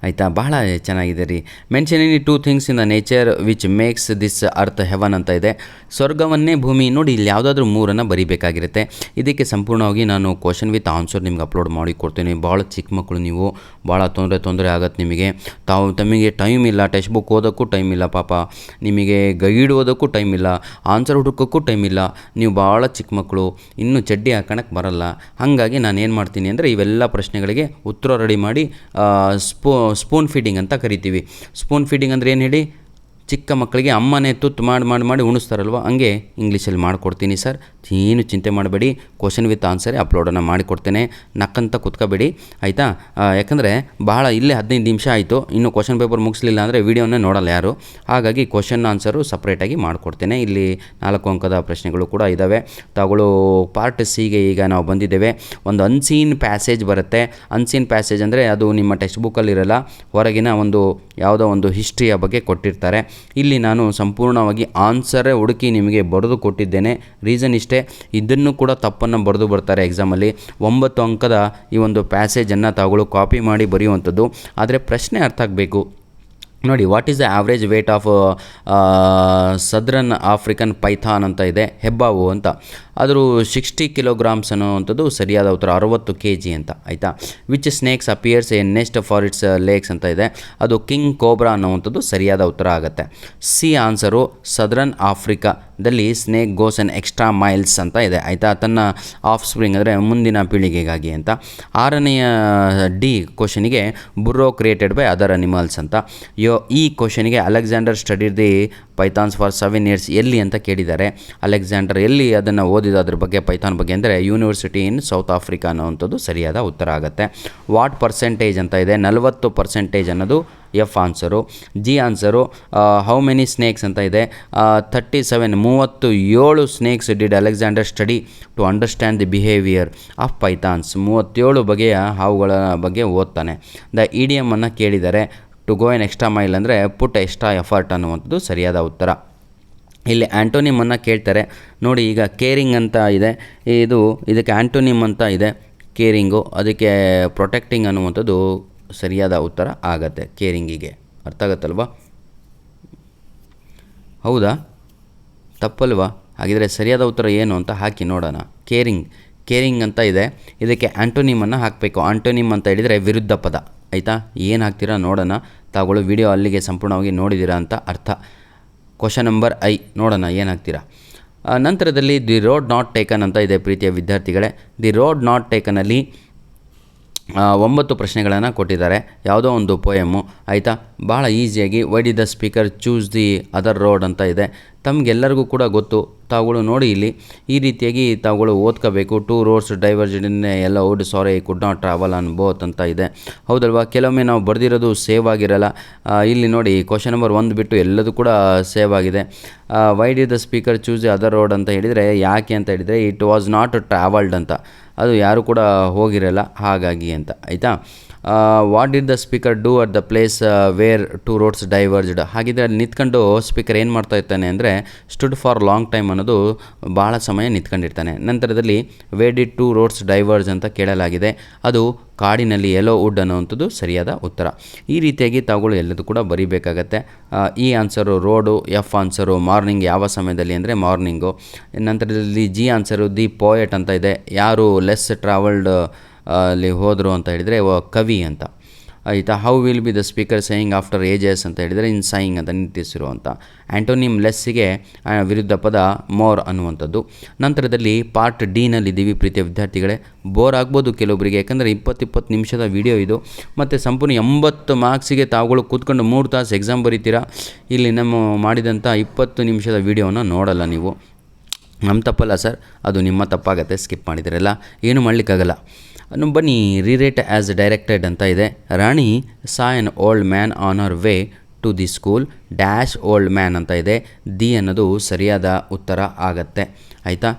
ಆಯಿತಾ, ಬಹಳ ಚೆನ್ನಾಗಿದೆ ರೀ. Mention any 2 things in the nature which makes this earth heaven ಅಂತ ಇದೆ. ಸ್ವರ್ಗವನ್ನೇ ಭೂಮಿ ನೋಡಿ, ಇಲ್ಲಿ ಯಾವುದಾದ್ರೂ 3 ಬರೀಬೇಕಾಗಿರುತ್ತೆ. ಇದಕ್ಕೆ ಸಂಪೂರ್ಣವಾಗಿ ನಾನು ಕ್ವಶನ್ ವಿತ್ ಆನ್ಸರ್ ನಿಮ್ಗೆ ಅಪ್ಲೋಡ್ ಮಾಡಿ ಕೊಡ್ತೀನಿ. ಭಾಳ ಚಿಕ್ಕ ಮಕ್ಕಳು ನೀವು, ಭಾಳ ತೊಂದರೆ ಆಗುತ್ತೆ ನಿಮಗೆ. ತಮಗೆ ಟೈಮ್ ಇಲ್ಲ, ಟೆಕ್ಸ್ಟ್ ಬುಕ್ ಓದೋಕ್ಕೂ ಟೈಮ್ ಇಲ್ಲ ಪಾಪ, ನಿಮಗೆ ಗೈಡ್ ಓದೋಕ್ಕೂ ಟೈಮ್ ಇಲ್ಲ, ಆನ್ಸರ್ ಹುಡುಕೋಕ್ಕೂ ಟೈಮ್ ಇಲ್ಲ. ನೀವು ಭಾಳ ಚಿಕ್ಕ ಮಕ್ಕಳು, ಇನ್ನೂ ಚಡ್ಡಿ ಹಾಕೋಣಕ್ಕೆ ಬರಲ್ಲ. ಹಾಗಾಗಿ ನಾನು ಏನು ಮಾಡ್ತೀನಿ ಅಂದರೆ ಇವೆಲ್ಲ ಪ್ರಶ್ನೆಗಳಿಗೆ ಉತ್ತರ ರೆಡಿ ಮಾಡಿ ಸ್ಪೂನ್ ಫೀಡಿಂಗ್ ಅಂತ ಕರಿತೀವಿ. ಸ್ಪೂನ್ ಫೀಡಿಂಗ್ ಅಂದರೆ ಏನು ಹೇಳಿ, ಚಿಕ್ಕ ಮಕ್ಕಳಿಗೆ ಅಮ್ಮನೇ ತುತ್ತು ಮಾಡಿ ಉಣಿಸ್ತಾರಲ್ವ, ಹಂಗೆ ಇಂಗ್ಲೀಷಲ್ಲಿ ಮಾಡಿಕೊಡ್ತೀನಿ ಸರ್. ಏನು ಚಿಂತೆ ಮಾಡಬೇಡಿ, ಕ್ವಶನ್ ವಿತ್ ಆನ್ಸರೇ ಅಪ್ಲೋಡನ್ನು ಮಾಡಿಕೊಡ್ತೇನೆ. ನಕ್ಕಂತ ಕುತ್ಕೋಬೇಡಿ ಆಯಿತಾ. ಯಾಕಂದರೆ ಭಾಳ ಇಲ್ಲೇ 15 ನಿಮಿಷ ಆಯಿತು, ಇನ್ನು ಕ್ವಶನ್ ಪೇಪರ್ ಮುಗಿಸ್ಲಿಲ್ಲ ಅಂದರೆ ವೀಡಿಯೋನೇ ನೋಡಲ್ಲ ಯಾರು. ಹಾಗಾಗಿ ಕ್ವಶನ್ ಆನ್ಸರು ಸಪ್ರೇಟಾಗಿ ಮಾಡಿಕೊಡ್ತೇನೆ. ಇಲ್ಲಿ 4 ಅಂಕದ ಪ್ರಶ್ನೆಗಳು ಕೂಡ ಇದ್ದಾವೆ. ತಾವುಗಳು ಪಾರ್ಟ್ ಸಿಗೆ ಈಗ ನಾವು ಬಂದಿದ್ದೇವೆ. ಒಂದು ಅನ್ಸೀನ್ ಪ್ಯಾಸೇಜ್ ಬರುತ್ತೆ. ಅನ್ಸೀನ್ ಪ್ಯಾಸೇಜ್ ಅಂದರೆ ಅದು ನಿಮ್ಮ ಟೆಕ್ಸ್ಟ್ ಬುಕ್ಕಲ್ಲಿರಲ್ಲ, ಹೊರಗಿನ ಯಾವುದೋ ಒಂದು ಹಿಸ್ಟ್ರಿಯ ಬಗ್ಗೆ ಕೊಟ್ಟಿರ್ತಾರೆ. ಇಲ್ಲಿ ನಾನು ಸಂಪೂರ್ಣವಾಗಿ ಆನ್ಸರೇ ಹುಡುಕಿ ನಿಮಗೆ ಬರೆದು ಕೊಟ್ಟಿದ್ದೇನೆ. ರೀಸನ್ ಇಷ್ಟೇ, ಇದನ್ನು ಕೂಡ ತಪ್ಪನ್ನು ಬರೆದು ಬರ್ತಾರೆ ಎಕ್ಸಾಮಲ್ಲಿ. 9 ಅಂಕದ ಈ ಒಂದು ಪ್ಯಾಸೇಜನ್ನು ತಾವುಗಳು ಕಾಪಿ ಮಾಡಿ ಬರೆಯುವಂಥದ್ದು. ಆದರೆ ಪ್ರಶ್ನೆ ಅರ್ಥ ಆಗಬೇಕು. ನೋಡಿ, what is the average weight of southern African Python ಅಂತ ಇದೆ, ಹೆಬ್ಬಾವು ಅಂತ. ಆದರೂ 60 ಕಿಲೋಗ್ರಾಮ್ಸ್ ಅನ್ನೋವಂಥದ್ದು ಸರಿಯಾದ ಉತ್ತರ, 60 kg ಅಂತ ಆಯಿತಾ. Which snakes appears a nest for its lakes ಅಂತ ಇದೆ, ಅದು ಕಿಂಗ್ ಕೋಬ್ರಾ ಅನ್ನೋವಂಥದ್ದು ಸರಿಯಾದ ಉತ್ತರ ಆಗುತ್ತೆ. ಸಿ ಆನ್ಸರು ಸದರ್ನ್ ಆಫ್ರಿಕಾದಲ್ಲಿ snake goes an extra miles ಅಂತ ಇದೆ ಆಯಿತಾ, ತನ್ನ ಆಫ್ ಸ್ಪ್ರಿಂಗ್ ಅಂದರೆ ಮುಂದಿನ ಪೀಳಿಗೆಗಾಗಿ ಅಂತ. 6ನೆಯ ಡಿ ಕ್ವಶನಿಗೆ burrow created by other animals ಅಂತ. ಈ ಕ್ವಶನಿಗೆ Alexander studied the pythons for 7 years ಎಲ್ಲಿ ಅಂತ ಕೇಳಿದ್ದಾರೆ. ಅಲೆಕ್ಸಾಂಡರ್ ಎಲ್ಲಿ ಅದನ್ನು ಓದಿದ ಅದ್ರ ಬಗ್ಗೆ, ಪೈಥಾನ್ ಬಗ್ಗೆ ಅಂದರೆ ಯೂನಿವರ್ಸಿಟಿ ಇನ್ ಸೌತ್ ಆಫ್ರಿಕಾ ಅನ್ನೋವಂಥದ್ದು ಸರಿಯಾದ ಉತ್ತರ ಆಗುತ್ತೆ. ವಾಟ್ ಪರ್ಸೆಂಟೇಜ್ ಅಂತ ಇದೆ, 40% ಅನ್ನೋದು F answer. G answer how many snakes ಅಂತ ಇದೆ, 37 snakes did Alexander study to understand the behaviour of pythons. 37 ಬಗೆಯ ಹಾವುಗಳ ಬಗ್ಗೆ ಓದ್ತಾನೆ. ದ ಇಡಿಯಮನ್ನು ಕೇಳಿದ್ದಾರೆ, to go an extra mile ಅಂದರೆ ಪುಟ್ ಎಕ್ಸ್ಟ್ರಾ ಎಫರ್ಟ್ ಅನ್ನುವಂಥದ್ದು ಸರಿಯಾದ ಉತ್ತರ. ಇಲ್ಲಿ ಆ್ಯಂಟೋನಿಮನ್ನು ಕೇಳ್ತಾರೆ ನೋಡಿ. ಈಗ ಕೇರಿಂಗ್ ಅಂತ ಇದೆ, ಇದಕ್ಕೆ ಆ್ಯಂಟೋನಿಮ್ ಅಂತ ಇದೆ ಕೇರಿಂಗು, ಅದಕ್ಕೆ ಪ್ರೊಟೆಕ್ಟಿಂಗ್ ಅನ್ನುವಂಥದ್ದು ಸರಿಯಾದ ಉತ್ತರ ಆಗತ್ತೆ. ಕೇರಿಂಗಿಗೆ ಅರ್ಥ ಆಗುತ್ತಲ್ವ? ಹೌದಾ, ತಪ್ಪಲ್ವಾ? ಹಾಗಿದ್ರೆ ಸರಿಯಾದ ಉತ್ತರ ಏನು ಅಂತ ಹಾಕಿ ನೋಡೋಣ. ಕೇರಿಂಗ್ ಅಂತ ಇದೆ, ಇದಕ್ಕೆ ಆ್ಯಂಟೋನಿಮನ್ನು ಹಾಕಬೇಕು. ಆ್ಯಂಟೋನಿಮ್ ಅಂತ ಹೇಳಿದರೆ ವಿರುದ್ಧ ಪದ ಆಯಿತಾ. ಏನು ಹಾಕ್ತೀರಾ ನೋಡೋಣ. ತಾವುಗಳು ವಿಡಿಯೋ ಅಲ್ಲಿಗೆ ಸಂಪೂರ್ಣವಾಗಿ ನೋಡಿದ್ದೀರಾ ಅಂತ ಅರ್ಥ. ಕ್ವಶನ್ ನಂಬರ್ ನೋಡೋಣ ಏನು ಹಾಕ್ತೀರಾ. ನಂತರದಲ್ಲಿ ದಿ ರೋಡ್ ನಾಟ್ ಟೇಕನ್ ಅಂತ ಇದೆ ಪ್ರೀತಿಯ ವಿದ್ಯಾರ್ಥಿಗಳೇ. ದಿ ರೋಡ್ ನಾಟ್ ಟೇಕನಲ್ಲಿ 9 ಪ್ರಶ್ನೆಗಳನ್ನು ಕೊಟ್ಟಿದ್ದಾರೆ, ಯಾವುದೋ ಒಂದು ಪೋಯಮ್ಮು ಆಯಿತಾ. ಭಾಳ ಈಸಿಯಾಗಿ why did the speaker choose the other road ಅಂತ ಇದೆ. ತಮಗೆಲ್ಲರಿಗೂ ಕೂಡ ಗೊತ್ತು, ತಾವುಗಳು ನೋಡಿ ಇಲ್ಲಿ ಈ ರೀತಿಯಾಗಿ ತಾವುಗಳು ಓದ್ಕೋಬೇಕು. 2 roads diverged in yellow wood sorry could not travel on both ಅಂತ ಇದೆ, ಹೌದಲ್ವಾ? ಕೆಲವೊಮ್ಮೆ ನಾವು ಬರೆದಿರೋದು ಸೇವ್ ಆಗಿರಲ್ಲ. ಇಲ್ಲಿ ನೋಡಿ ಕ್ವಶನ್ ನಂಬರ್ 1 ಬಿಟ್ಟು ಎಲ್ಲದೂ ಕೂಡ ಸೇವ್ ಆಗಿದೆ. Why did the speaker choose the other road ಅಂತ ಹೇಳಿದರೆ ಯಾಕೆ ಅಂತ ಹೇಳಿದರೆ ಇಟ್ ವಾಸ್ ನಾಟ್ ಟ್ರಾವೆಲ್ಡ್ ಅಂತ, ಅದು ಯಾರು ಕೂಡ ಹೋಗಿರಲ್ಲ ಹಾಗಾಗಿ ಅಂತ ಆಯಿತಾ. What did the speaker do at the place where 2 roads ಡೈವರ್ಜ್ಡ್. ಹಾಗಿದ್ರೆ ಅಲ್ಲಿ ನಿಂತ್ಕೊಂಡು ಸ್ಪೀಕರ್ ಏನು ಮಾಡ್ತಾ ಇರ್ತಾನೆ ಅಂದರೆ ಸ್ಟುಡ್ ಫಾರ್ ಲಾಂಗ್ ಟೈಮ್ ಅನ್ನೋದು ಭಾಳ ಸಮಯ ನಿಂತ್ಕೊಂಡಿರ್ತಾನೆ. ನಂತರದಲ್ಲಿ ವೇರ್ ಡಿಡ್ 2 roads ಡೈವರ್ಜ್ ಅಂತ ಕೇಳಲಾಗಿದೆ, ಅದು ಕಾಡಿನಲ್ಲಿ ಎಲ್ಲೋ ವುಡ್ ಅನ್ನೋವಂಥದ್ದು ಸರಿಯಾದ ಉತ್ತರ. ಈ ರೀತಿಯಾಗಿ ತಾವುಗಳು ಎಲ್ಲದೂ ಕೂಡ ಬರೀಬೇಕಾಗತ್ತೆ. ಈ answer road, F answer morning, ಯಾವ ಸಮಯದಲ್ಲಿ ಅಂದರೆ ಮಾರ್ನಿಂಗು. ನಂತರದಲ್ಲಿ ಜಿ ಆನ್ಸರು ದಿ ಪೋಯೆಟ್ ಅಂತ ಇದೆ, ಯಾರು ಲೆಸ್ ಟ್ರಾವೆಲ್ಡ್ ಅಲ್ಲಿ ಹೋದರು ಅಂತ ಹೇಳಿದರೆ ಕವಿ ಅಂತ ಆಯಿತಾ. How will be the speaker saying after ages ಅಂತ ಹೇಳಿದರೆ ಇನ್ ಸೈಯಿಂಗ್ ಅಂತ ನಿಂತಿಸಿರುವಂಥ. ಆ್ಯಂಟೋನಿಮ್ ಲೆಸ್ಸಿಗೆ ವಿರುದ್ಧ ಪದ ಮೋರ್ ಅನ್ನುವಂಥದ್ದು. ನಂತರದಲ್ಲಿ ಪಾರ್ಟ್ ಡಿನಲ್ಲಿದ್ದೀವಿ ಪ್ರೀತಿಯ ವಿದ್ಯಾರ್ಥಿಗಳೇ. ಬೋರ್ ಆಗ್ಬೋದು ಕೆಲವೊಬ್ಬರಿಗೆ, ಯಾಕಂದರೆ 20 ನಿಮಿಷದ ವಿಡಿಯೋ ಇದು, ಮತ್ತು ಸಂಪೂರ್ಣ 80 ಮಾರ್ಕ್ಸಿಗೆ ತಾವುಗಳು ಕೂತ್ಕೊಂಡು 3 ತಾಸು ಎಕ್ಸಾಮ್ ಬರೀತೀರಾ. ಇಲ್ಲಿ ನಮ್ಮ ಮಾಡಿದಂಥ 20 ನಿಮಿಷದ ವಿಡಿಯೋನ ನೋಡಲ್ಲ ನೀವು. ನಮ್ಮ ತಪ್ಪಲ್ಲ ಸರ್, ಅದು ನಿಮ್ಮ ತಪ್ಪಾಗತ್ತೆ, ಸ್ಕಿಪ್ ಮಾಡಿದ್ರಲ್ಲ, ಏನು ಮಾಡಲಿಕ್ಕಾಗಲ್ಲ. ಬನ್ನಿ, ರೀರೇಟ್ ಆ್ಯಸ್ ಡೈರೆಕ್ಟೆಡ್ ಅಂತ ಇದೆ. Rani saw an old man on her way to the school dash old man ಅಂತ ಇದೆ. ದಿ ಅನ್ನೋದು ಸರಿಯಾದ ಉತ್ತರ ಆಗತ್ತೆ ಆಯಿತಾ.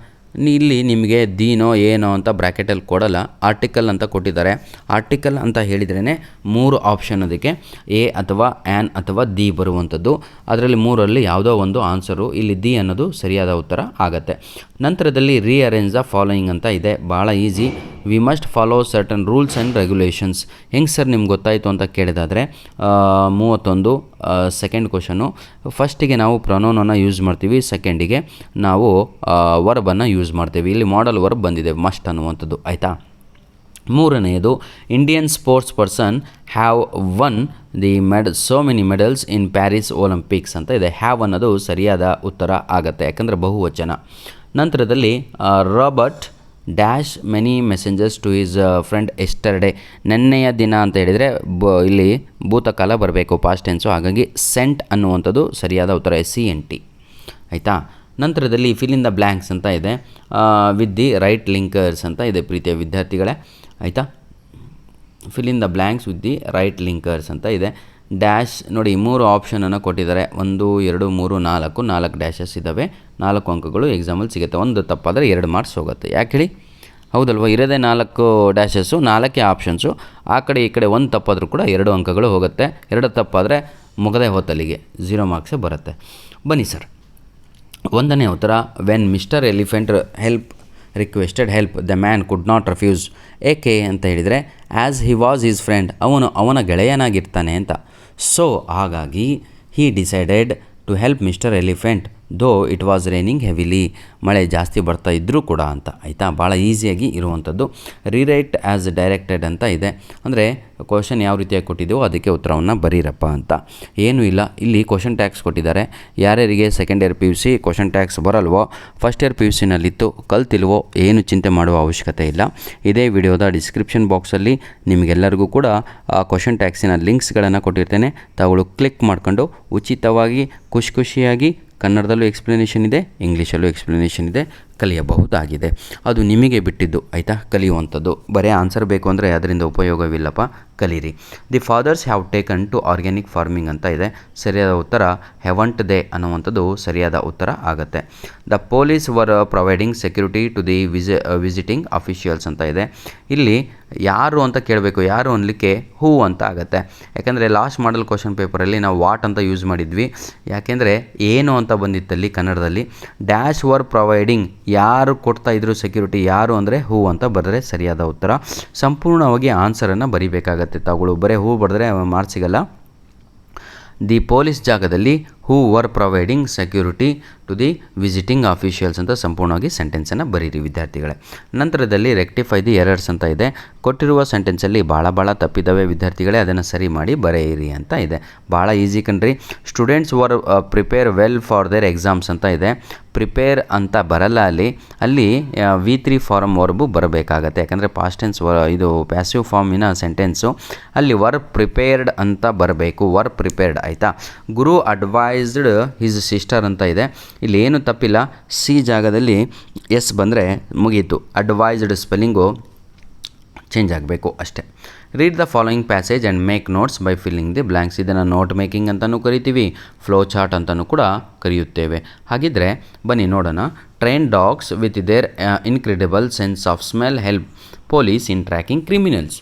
ಇಲ್ಲಿ ನಿಮಗೆ ದಿನೋ ಏನೋ ಅಂತ ಬ್ರ್ಯಾಕೆಟಲ್ಲಿ ಕೊಡಲ್ಲ, ಆರ್ಟಿಕಲ್ ಅಂತ ಕೊಟ್ಟಿದ್ದಾರೆ. ಆರ್ಟಿಕಲ್ ಅಂತ ಹೇಳಿದ್ರೇ 3 ಆಪ್ಷನ್, ಅದಕ್ಕೆ ಎ ಅಥವಾ ಆ್ಯನ್ ಅಥವಾ ದಿ ಬರುವಂಥದ್ದು. ಅದರಲ್ಲಿ 3ರಲ್ಲಿ ಯಾವುದೋ ಒಂದು ಆನ್ಸರು, ಇಲ್ಲಿ ದಿ ಅನ್ನೋದು ಸರಿಯಾದ ಉತ್ತರ ಆಗತ್ತೆ. ನಂತರದಲ್ಲಿ ರೀಅರೇಂಜ್ ದ ಫಾಲೋಯಿಂಗ್ ಅಂತ ಇದೆ, ಭಾಳ easy. We must follow certain rules and regulations. ಹೆಂಗೆ ಸರ್ ನಿಮ್ಗೆ ಗೊತ್ತಾಯಿತು ಅಂತ ಕೇಳಿದಾದರೆ 31 ಸೆಕೆಂಡ್ ಕ್ವಶನು. ಫಸ್ಟಿಗೆ ನಾವು ಪ್ರೊನೌನನ್ನು ಯೂಸ್ ಮಾಡ್ತೀವಿ, ಸೆಕೆಂಡಿಗೆ ನಾವು ವರ್ಬನ್ನು ಯೂಸ್ ಮಾಡ್ತೀವಿ. ಇಲ್ಲಿ ಮಾಡಲ್ ವರ್ಬ್ ಬಂದಿದೆ ಮಸ್ಟ್ ಅನ್ನುವಂಥದ್ದು, ಆಯಿತಾ. ಮೂರನೆಯದು Indian sports person have one the so many medals in Paris Olympics ಅಂತ ಇದೆ. ಹ್ಯಾವ್ ಅನ್ನೋದು ಸರಿಯಾದ ಉತ್ತರ ಆಗುತ್ತೆ, ಯಾಕಂದರೆ ಬಹುವಚನ. ನಂತರದಲ್ಲಿ Robert dash many messengers to his friend yesterday. ನೆನ್ನೆಯ ದಿನ ಅಂತ ಹೇಳಿದರೆ ಇಲ್ಲಿ ಭೂತಕಾಲ ಬರಬೇಕು, ಪಾಸ್ಟ್ ಟೆನ್ಸು, ಹಾಗಾಗಿ ಸೆಂಟ್ ಅನ್ನುವಂಥದ್ದು ಸರಿಯಾದ ಉತ್ತರ, SENT, ಆಯಿತಾ. ನಂತರದಲ್ಲಿ ಫಿಲ್ ಇನ್ ದ ಬ್ಲ್ಯಾಂಕ್ಸ್ ಅಂತ ಇದೆ, ವಿತ್ ದಿ ರೈಟ್ ಲಿಂಕರ್ಸ್ ಅಂತ ಇದೆ ಪ್ರೀತಿಯ ವಿದ್ಯಾರ್ಥಿಗಳೇ, ಆಯಿತಾ. Fill in the blanks with the right linkers ಅಂತ ಇದೆ. ಡ್ಯಾಶ್ ನೋಡಿ 3 ಆಪ್ಷನನ್ನು ಕೊಟ್ಟಿದ್ದಾರೆ, 1 2 3 4 ಡ್ಯಾಶಸ್ ಇದ್ದಾವೆ. 4 ಅಂಕಗಳು ಎಕ್ಸಾಮಲ್ಲಿ ಸಿಗುತ್ತೆ. ಒಂದು ತಪ್ಪಾದರೆ 2 ಮಾರ್ಕ್ಸ್ ಹೋಗುತ್ತೆ. ಯಾಕೆ ಹೇಳಿ, ಹೌದಲ್ವ? ಇರೋದೇ 4 ಡ್ಯಾಶಸ್ಸು, 4 ಆಪ್ಷನ್ಸು. ಆ ಕಡೆ ಈ ಕಡೆ 1 ತಪ್ಪಾದರೂ ಕೂಡ 2 ಅಂಕಗಳು ಹೋಗುತ್ತೆ. 2 ತಪ್ಪಾದರೆ ಮುಗದೆ ಹೊತ್ತಲ್ಲಿಗೆ 0 ಮಾರ್ಕ್ಸೇ ಬರುತ್ತೆ. ಬನ್ನಿ ಸರ್, 1ನೇ ಉತ್ತರ, when mister elephant requested help the man could not refuse. ಏಕೆ ಅಂತ ಹೇಳಿದರೆ, as he was his friend, ಅವನ ಗೆಳೆಯನಾಗಿರ್ತಾನೆ ಅಂತ. ಸೊ ಹಾಗಾಗಿ he decided to help mister elephant though it was raining heavily. ಮಳೆ ಜಾಸ್ತಿ ಬರ್ತಾ ಇದ್ದರೂ ಕೂಡ ಅಂತ, ಆಯಿತಾ. ಭಾಳ ಈಸಿಯಾಗಿ ಇರುವಂಥದ್ದು. ರಿರೈಟ್ ಆ್ಯಸ್ ಡೈರೆಕ್ಟೆಡ್ ಅಂತ ಇದೆ, ಅಂದರೆ ಕ್ವಶನ್ ಯಾವ ರೀತಿಯಾಗಿ ಕೊಟ್ಟಿದ್ದೆವೋ ಅದಕ್ಕೆ ಉತ್ತರವನ್ನು ಬರೀರಪ್ಪ ಅಂತ. ಏನೂ ಇಲ್ಲ, ಇಲ್ಲಿ ಕ್ವಶನ್ ಟ್ಯಾಕ್ಸ್ ಕೊಟ್ಟಿದ್ದಾರೆ. ಯಾರ್ಯಾರಿಗೆ second year PUC question tags ಬರಲ್ವೋ, ಫಸ್ಟ್ ಇಯರ್ PUCನಲ್ಲಿತ್ತು ಕಲ್ತಿಲ್ವೋ, ಏನು ಚಿಂತೆ ಮಾಡುವ ಅವಶ್ಯಕತೆ ಇಲ್ಲ. ಇದೇ ವಿಡಿಯೋದ ಡಿಸ್ಕ್ರಿಪ್ಷನ್ ಬಾಕ್ಸಲ್ಲಿ ನಿಮಗೆಲ್ಲರಿಗೂ ಕೂಡ ಕ್ವಶನ್ ಟ್ಯಾಕ್ಸಿನ ಲಿಂಕ್ಸ್ಗಳನ್ನು ಕೊಟ್ಟಿರ್ತೇನೆ. ತಾವುಗಳು ಕ್ಲಿಕ್ ಮಾಡ್ಕೊಂಡು ಉಚಿತವಾಗಿ ಖುಷಿಯಾಗಿ ಕನ್ನಡದಲ್ಲೂ ಎಕ್ಸ್ಪ್ಲನೇಷನ್ ಇದೆ, ಇಂಗ್ಲೀಷಲ್ಲೂ ಎಕ್ಸ್ಪ್ಲನೇಷನ್ ಇದೆ, ಕಲಿಯಬಹುದಾಗಿದೆ. ಅದು ನಿಮಗೆ ಬಿಟ್ಟಿದ್ದು, ಆಯಿತಾ, ಕಲಿಯುವಂಥದ್ದು. ಬರೀ ಆನ್ಸರ್ ಬೇಕು ಅಂದರೆ ಅದರಿಂದ ಉಪಯೋಗವಿಲ್ಲಪ್ಪ, ಕಲೀರಿ. The fathers have taken to organic farming ಅಂತ ಇದೆ. ಸರಿಯಾದ ಉತ್ತರ ಹೆವಂಟ್ ದೇ ಅನ್ನುವಂಥದ್ದು ಸರಿಯಾದ ಉತ್ತರ ಆಗುತ್ತೆ. The police were providing security to the visiting officials ಅಂತ ಇದೆ. ಇಲ್ಲಿ ಯಾರು ಅಂತ ಕೇಳಬೇಕು, ಯಾರು ಅನ್ಲಿಕ್ಕೆ ಹೂ ಅಂತ ಆಗುತ್ತೆ. ಯಾಕೆಂದರೆ ಲಾಸ್ಟ್ ಮಾಡಲ್ ಕ್ವಶನ್ ಪೇಪರಲ್ಲಿ ನಾವು ವಾಟ್ ಅಂತ ಯೂಸ್ ಮಾಡಿದ್ವಿ, ಯಾಕೆಂದರೆ ಏನು ಅಂತ ಬಂದಿತ್ತಲ್ಲಿ ಕನ್ನಡದಲ್ಲಿ. ಡ್ಯಾಶ್ ವರ್ ಪ್ರೊವೈಡಿಂಗ್, ಯಾರು ಕೊಡ್ತಾ ಇದ್ರು ಸೆಕ್ಯೂರಿಟಿ, ಯಾರು ಅಂದರೆ ಹೂ ಅಂತ ಬರೆದ್ರೆ ಸರಿಯಾದ ಉತ್ತರ. ಸಂಪೂರ್ಣವಾಗಿ ಆನ್ಸರನ್ನು ಬರೀಬೇಕಾಗತ್ತೆ ತಾವುಗಳು, ಬರೀ ಹೂ ಬರೆದ್ರೆ ಮಾರ್ಕ್ಸ್ ಸಿಗಲ್ಲ. ದಿ ಪೊಲೀಸ್ ಜಾಗದಲ್ಲಿ who were providing security to the visiting officials ಅಂತ ಸಂಪೂರ್ಣವಾಗಿ ಸೆಂಟೆನ್ಸನ್ನು ಬರೀರಿ ವಿದ್ಯಾರ್ಥಿಗಳೇ. ನಂತರದಲ್ಲಿ ರೆಕ್ಟಿಫೈ ದಿ ಎರರ್ಸ್ ಅಂತ ಇದೆ. ಕೊಟ್ಟಿರುವ ಸೆಂಟೆನ್ಸಲ್ಲಿ ಭಾಳ ತಪ್ಪಿದ್ದಾವೆ ವಿದ್ಯಾರ್ಥಿಗಳೇ, ಅದನ್ನು ಸರಿ ಮಾಡಿ ಬರೆಯಿರಿ ಅಂತ ಇದೆ. ಭಾಳ ಈಸಿ ಕಣ್ರಿ. Students var prepare well for there exams ಅಂತ ಇದೆ. ಪ್ರಿಪೇರ್ ಅಂತ ಬರಲ್ಲ ಅಲ್ಲಿ V3 ಫಾರ್ಮ್ ವರ್ಬು ಬರಬೇಕಾಗತ್ತೆ, ಯಾಕಂದರೆ ಪಾಸ್ಟ್ ಟೆನ್ಸ್ ಇದು ಪ್ಯಾಸಿವ್ ಫಾರ್ಮಿನ ಸೆಂಟೆನ್ಸು. ಅಲ್ಲಿ ವರ್ ಪ್ರಿಪೇರ್ಡ್ ಅಂತ ಬರಬೇಕು, ವರ್ ಪ್ರಿಪೇರ್ಡ್, ಆಯಿತಾ. ಗುರು ಅಡ್ವೈಸ್ಡ್ ಹಿಸ್ ಸಿಸ್ಟರ್ ಅಂತ ಇದೆ. ಇಲ್ಲಿ ಏನು ತಪ್ಪಿಲ್ಲ, ಸಿ ಜಾಗದಲ್ಲಿ ಎಸ್ ಬಂದರೆ ಮುಗೀತು. ಅಡ್ವೈಸ್ಡ್ ಸ್ಪೆಲ್ಲಿಂಗು ಚೇಂಜ್ ಆಗಬೇಕು ಅಷ್ಟೇ. Read the following passage and make notes by filling the blanks. ಇದನ್ನು ನೋಟ್ ಮೇಕಿಂಗ್ ಅಂತಲೂ ಕರಿತೀವಿ, ಫ್ಲೋ ಚಾರ್ಟ್ ಅಂತಲೂ ಕೂಡ ಕರೆಯುತ್ತೇವೆ. ಹಾಗಿದ್ದರೆ ಬನ್ನಿ ನೋಡೋಣ. Train dogs with their incredible sense of smell help police in tracking criminals.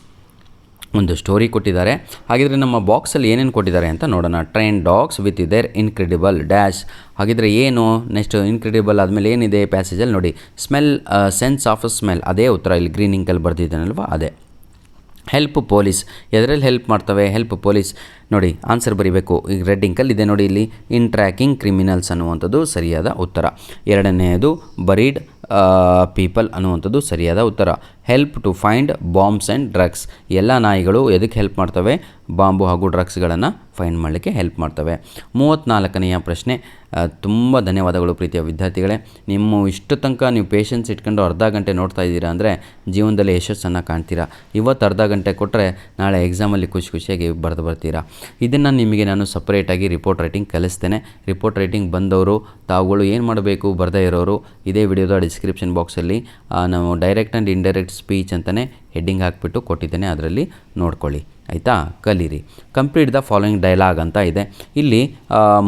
ಒಂದು ಸ್ಟೋರಿ ಕೊಟ್ಟಿದ್ದಾರೆ. ಹಾಗಿದ್ರೆ ನಮ್ಮ ಬಾಕ್ಸಲ್ಲಿ ಏನೇನು ಕೊಟ್ಟಿದ್ದಾರೆ ಅಂತ ನೋಡೋಣ. Train dogs with their incredible dash. ಹಾಗಿದ್ರೆ ಏನು ನೆಕ್ಸ್ಟ್ ಇನ್ಕ್ರೆಡಿಬಲ್ ಆದಮೇಲೆ ಏನಿದೆ ಪ್ಯಾಸೇಜಲ್ಲಿ ನೋಡಿ, ಸ್ಮೆಲ್, ಸೆನ್ಸ್ ಆಫ್ ಸ್ಮೆಲ್, ಅದೇ ಉತ್ತರ. ಇಲ್ಲಿ ಗ್ರೀನ್ ಇಂಕಲ್ಲಿ ಬರ್ದಿದ್ದಾನಲ್ವ ಅದೇ. ಹೆಲ್ಪ್ ಪೊಲೀಸ್, ಎದರಲ್ಲಿ ಹೆಲ್ಪ್ ಮಾಡ್ತವೆ? Help police. ನೋಡಿ ಆನ್ಸರ್ ಬರೀಬೇಕು, ಈಗ ರೆಡ್ ಇಂಕಲ್ಲಿ ಇದೆ ನೋಡಿ ಇಲ್ಲಿ, ಇನ್ ಟ್ರ್ಯಾಕಿಂಗ್ ಕ್ರಿಮಿನಲ್ಸ್ ಅನ್ನುವಂಥದ್ದು ಸರಿಯಾದ ಉತ್ತರ. ಎರಡನೆಯದು ಬರೀಡ್ ಪೀಪಲ್ ಅನ್ನುವಂಥದ್ದು ಸರಿಯಾದ ಉತ್ತರ. Help to find bombs and drugs. ಎಲ್ಲ ನಾಯಿಗಳು ಎದಕ್ಕೆ ಹೆಲ್ಪ್ ಮಾಡ್ತವೆ? ಬಾಂಬು ಹಾಗೂ ಡ್ರಗ್ಸ್ಗಳನ್ನು ಫೈಂಡ್ ಮಾಡಲಿಕ್ಕೆ ಹೆಲ್ಪ್ ಮಾಡ್ತವೆ. 34ನೆಯ ಪ್ರಶ್ನೆ. ತುಂಬ ಧನ್ಯವಾದಗಳು ಪ್ರೀತಿಯ ವಿದ್ಯಾರ್ಥಿಗಳೇ. ನಿಮ್ಮ ಇಷ್ಟು ತನಕ ನೀವು ಪೇಷನ್ಸ್ ಇಟ್ಕೊಂಡು ಅರ್ಧ ಗಂಟೆ ನೋಡ್ತಾ ಇದ್ದೀರಾ ಅಂದರೆ ಜೀವನದಲ್ಲಿ ಯಶಸ್ಸನ್ನು ಕಾಣ್ತೀರಾ. ಇವತ್ತು ಅರ್ಧ ಗಂಟೆ ಕೊಟ್ಟರೆ ನಾಳೆ ಎಕ್ಸಾಮಲ್ಲಿ ಖುಷಿಯಾಗಿ ಬರೆದು ಬರ್ತೀರಾ. ಇದನ್ನು ನಿಮಗೆ ನಾನು ಸಪ್ರೇಟಾಗಿ ರಿಪೋರ್ಟ್ ರೈಟಿಂಗ್ ಕಲಿಸ್ತೇನೆ. ರಿಪೋರ್ಟ್ ರೈಟಿಂಗ್ ಬಂದವರು ತಾವುಗಳು ಏನು ಮಾಡಬೇಕು, ಬರದೇ ಇರೋರು ಇದೇ ವಿಡಿಯೋದ ಡಿಸ್ಕ್ರಿಪ್ಷನ್ ಬಾಕ್ಸಲ್ಲಿ ನಾವು ಡೈರೆಕ್ಟ್ ಆ್ಯಂಡ್ ಇಂಡೈರೆಕ್ಟ್ ಸ್ಪೀಚ್ ಅಂತಲೇ ಹೆಡ್ಡಿಂಗ್ ಹಾಕಿಬಿಟ್ಟು ಕೊಟ್ಟಿದ್ದೇನೆ, ಅದರಲ್ಲಿ ನೋಡ್ಕೊಳ್ಳಿ, ಆಯಿತಾ. ಕಲೀರಿ. ಕಂಪ್ಲೀಟ್ ದ ಫಾಲೋಯಿಂಗ್ ಡೈಲಾಗ್ ಅಂತ ಇದೆ. ಇಲ್ಲಿ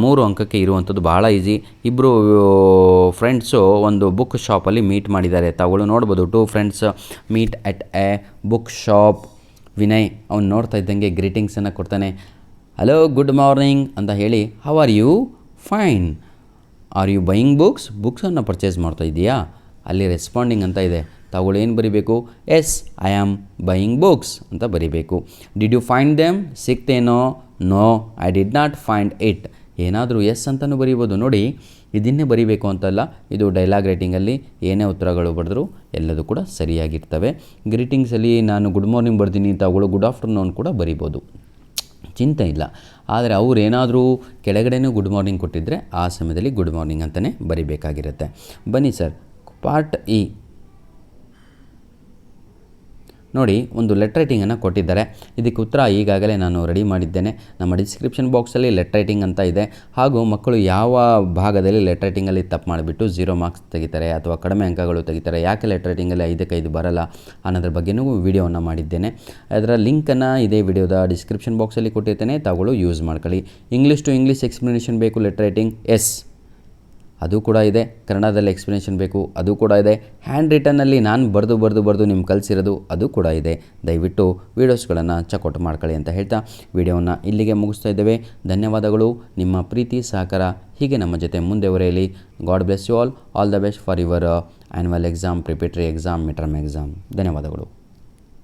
3 ಅಂಕಕ್ಕೆ ಇರುವಂಥದ್ದು ಭಾಳ ಈಸಿ. ಇಬ್ಬರು ಫ್ರೆಂಡ್ಸು ಒಂದು ಬುಕ್ ಶಾಪಲ್ಲಿ ಮೀಟ್ ಮಾಡಿದ್ದಾರೆ. ತಾವುಗಳು ನೋಡ್ಬೋದು, 2 friends meet at A book shop. Vinay ಅವ್ನು ನೋಡ್ತಾ ಇದ್ದಂಗೆ ಗ್ರೀಟಿಂಗ್ಸನ್ನು ಕೊಡ್ತಾನೆ. ಹಲೋ, ಗುಡ್ ಮಾರ್ನಿಂಗ್ ಅಂತ ಹೇಳಿ, how are you? Fine. Are you buying ಬುಕ್ಸನ್ನು ಪರ್ಚೇಸ್ ಮಾಡ್ತಾ ಇದೆಯಾ? ಅಲ್ಲಿ ರೆಸ್ಪಾಂಡಿಂಗ್ ಅಂತ ಇದೆ. ತಾವುಗಳು ಏನು ಬರೀಬೇಕು? Yes I am buying books ಅಂತ ಬರೀಬೇಕು. Did you find them? ಸಿಕ್ತೇನೋ? No I did not find it. ಏನಾದರೂ ಎಸ್ ಅಂತಲೂ ಬರೀಬೋದು. ನೋಡಿ, ಇದನ್ನೇ ಬರೀಬೇಕು ಅಂತಲ್ಲ, ಇದು ಡೈಲಾಗ್ ರೈಟಿಂಗಲ್ಲಿ ಏನೇ ಉತ್ತರಗಳು ಬರೆದ್ರೂ ಎಲ್ಲದೂ ಕೂಡ ಸರಿಯಾಗಿರ್ತವೆ. ಗ್ರೀಟಿಂಗ್ಸಲ್ಲಿ ನಾನು ಗುಡ್ ಮಾರ್ನಿಂಗ್ ಬರ್ತೀನಿ, ತಾವುಗಳು ಗುಡ್ ಆಫ್ಟರ್ನೂನ್ ಕೂಡ ಬರಿಬೋದು, ಚಿಂತೆ ಇಲ್ಲ. ಆದರೆ ಅವ್ರು ಏನಾದರೂ ಕೆಳಗಡೆನೂ ಗುಡ್ ಮಾರ್ನಿಂಗ್ ಕೊಟ್ಟಿದ್ದರೆ ಆ ಸಮಯದಲ್ಲಿ ಗುಡ್ ಮಾರ್ನಿಂಗ್ ಅಂತಲೇ ಬರಿಬೇಕಾಗಿರುತ್ತೆ. ಬನ್ನಿ ಸರ್, ಪಾರ್ಟ್ ಇ ನೋಡಿ, ಒಂದು ಲೆಟರ್ ರೈಟಿಂಗನ್ನು ಕೊಟ್ಟಿದ್ದಾರೆ. ಇದಕ್ಕೆ ಉತ್ತರ ಈಗಾಗಲೇ ನಾನು ರೆಡಿ ಮಾಡಿದ್ದೇನೆ. ನಮ್ಮ ಡಿಸ್ಕ್ರಿಪ್ಷನ್ ಬಾಕ್ಸಲ್ಲಿ ಲೆಟರ್ ರೈಟಿಂಗ್ ಅಂತ ಇದೆ. ಹಾಗೂ ಮಕ್ಕಳು ಯಾವ ಭಾಗದಲ್ಲಿ ಲೆಟರ್ ರೈಟಿಂಗಲ್ಲಿ ತಪ್ಪು ಮಾಡಿಬಿಟ್ಟು 0 ಮಾರ್ಕ್ಸ್ ತೆಗಿತಾರೆ ಅಥವಾ ಕಡಿಮೆ ಅಂಕಗಳು ತೆಗಿತಾರೆ, ಯಾಕೆ ಲೆಟರ್ ರೈಟಿಂಗಲ್ಲಿ 5ಕ್ಕೆ 5 ಬರಲ್ಲ ಅನ್ನೋದ್ರ ಬಗ್ಗೆಯೂ ವಿಡಿಯೋವನ್ನು ಮಾಡಿದ್ದೇನೆ. ಅದರ ಲಿಂಕನ್ನು ಇದೇ ವಿಡಿಯೋದ ಡಿಸ್ಕ್ರಿಪ್ಷನ್ ಬಾಕ್ಸಲ್ಲಿ ಕೊಟ್ಟಿರ್ತೇನೆ, ತಾವುಗಳು ಯೂಸ್ ಮಾಡ್ಕೊಳ್ಳಿ. ಇಂಗ್ಲೀಷ್ ಟು ಇಂಗ್ಲೀಷ್ ಎಕ್ಸ್ಪ್ಲನೇಷನ್ ಬೇಕು ಲೆಟರ್ ರೈಟಿಂಗ್? ಎಸ್, ಅದು ಕೂಡ ಇದೆ. ಕನ್ನಡದಲ್ಲಿ ಎಕ್ಸ್ಪ್ಲನೇಷನ್ ಬೇಕು, ಅದು ಕೂಡ ಇದೆ. ಹ್ಯಾಂಡ್ ರಿಟನ್ನಲ್ಲಿ ನಾನು ಬರೆದು ನಿಮ್ಗೆ ಕಲಿಸಿರೋದು ಅದು ಕೂಡ ಇದೆ. ದಯವಿಟ್ಟು ವೀಡಿಯೋಸ್ಗಳನ್ನು ಚೆಕ್ಔಟ್ ಮಾಡ್ಕೊಳ್ಳಿ ಅಂತ ಹೇಳ್ತಾ ವಿಡಿಯೋವನ್ನು ಇಲ್ಲಿಗೆ ಮುಗಿಸ್ತಾ ಇದ್ದೇವೆ. ಧನ್ಯವಾದಗಳು. ನಿಮ್ಮ ಪ್ರೀತಿ ಸಹಕಾರ ಹೀಗೆ ನಮ್ಮ ಜೊತೆ ಮುಂದೆವರೆಯಲಿ. God bless you all the best for your annual exam, preparatory exam, mid term exam. ಧನ್ಯವಾದಗಳು.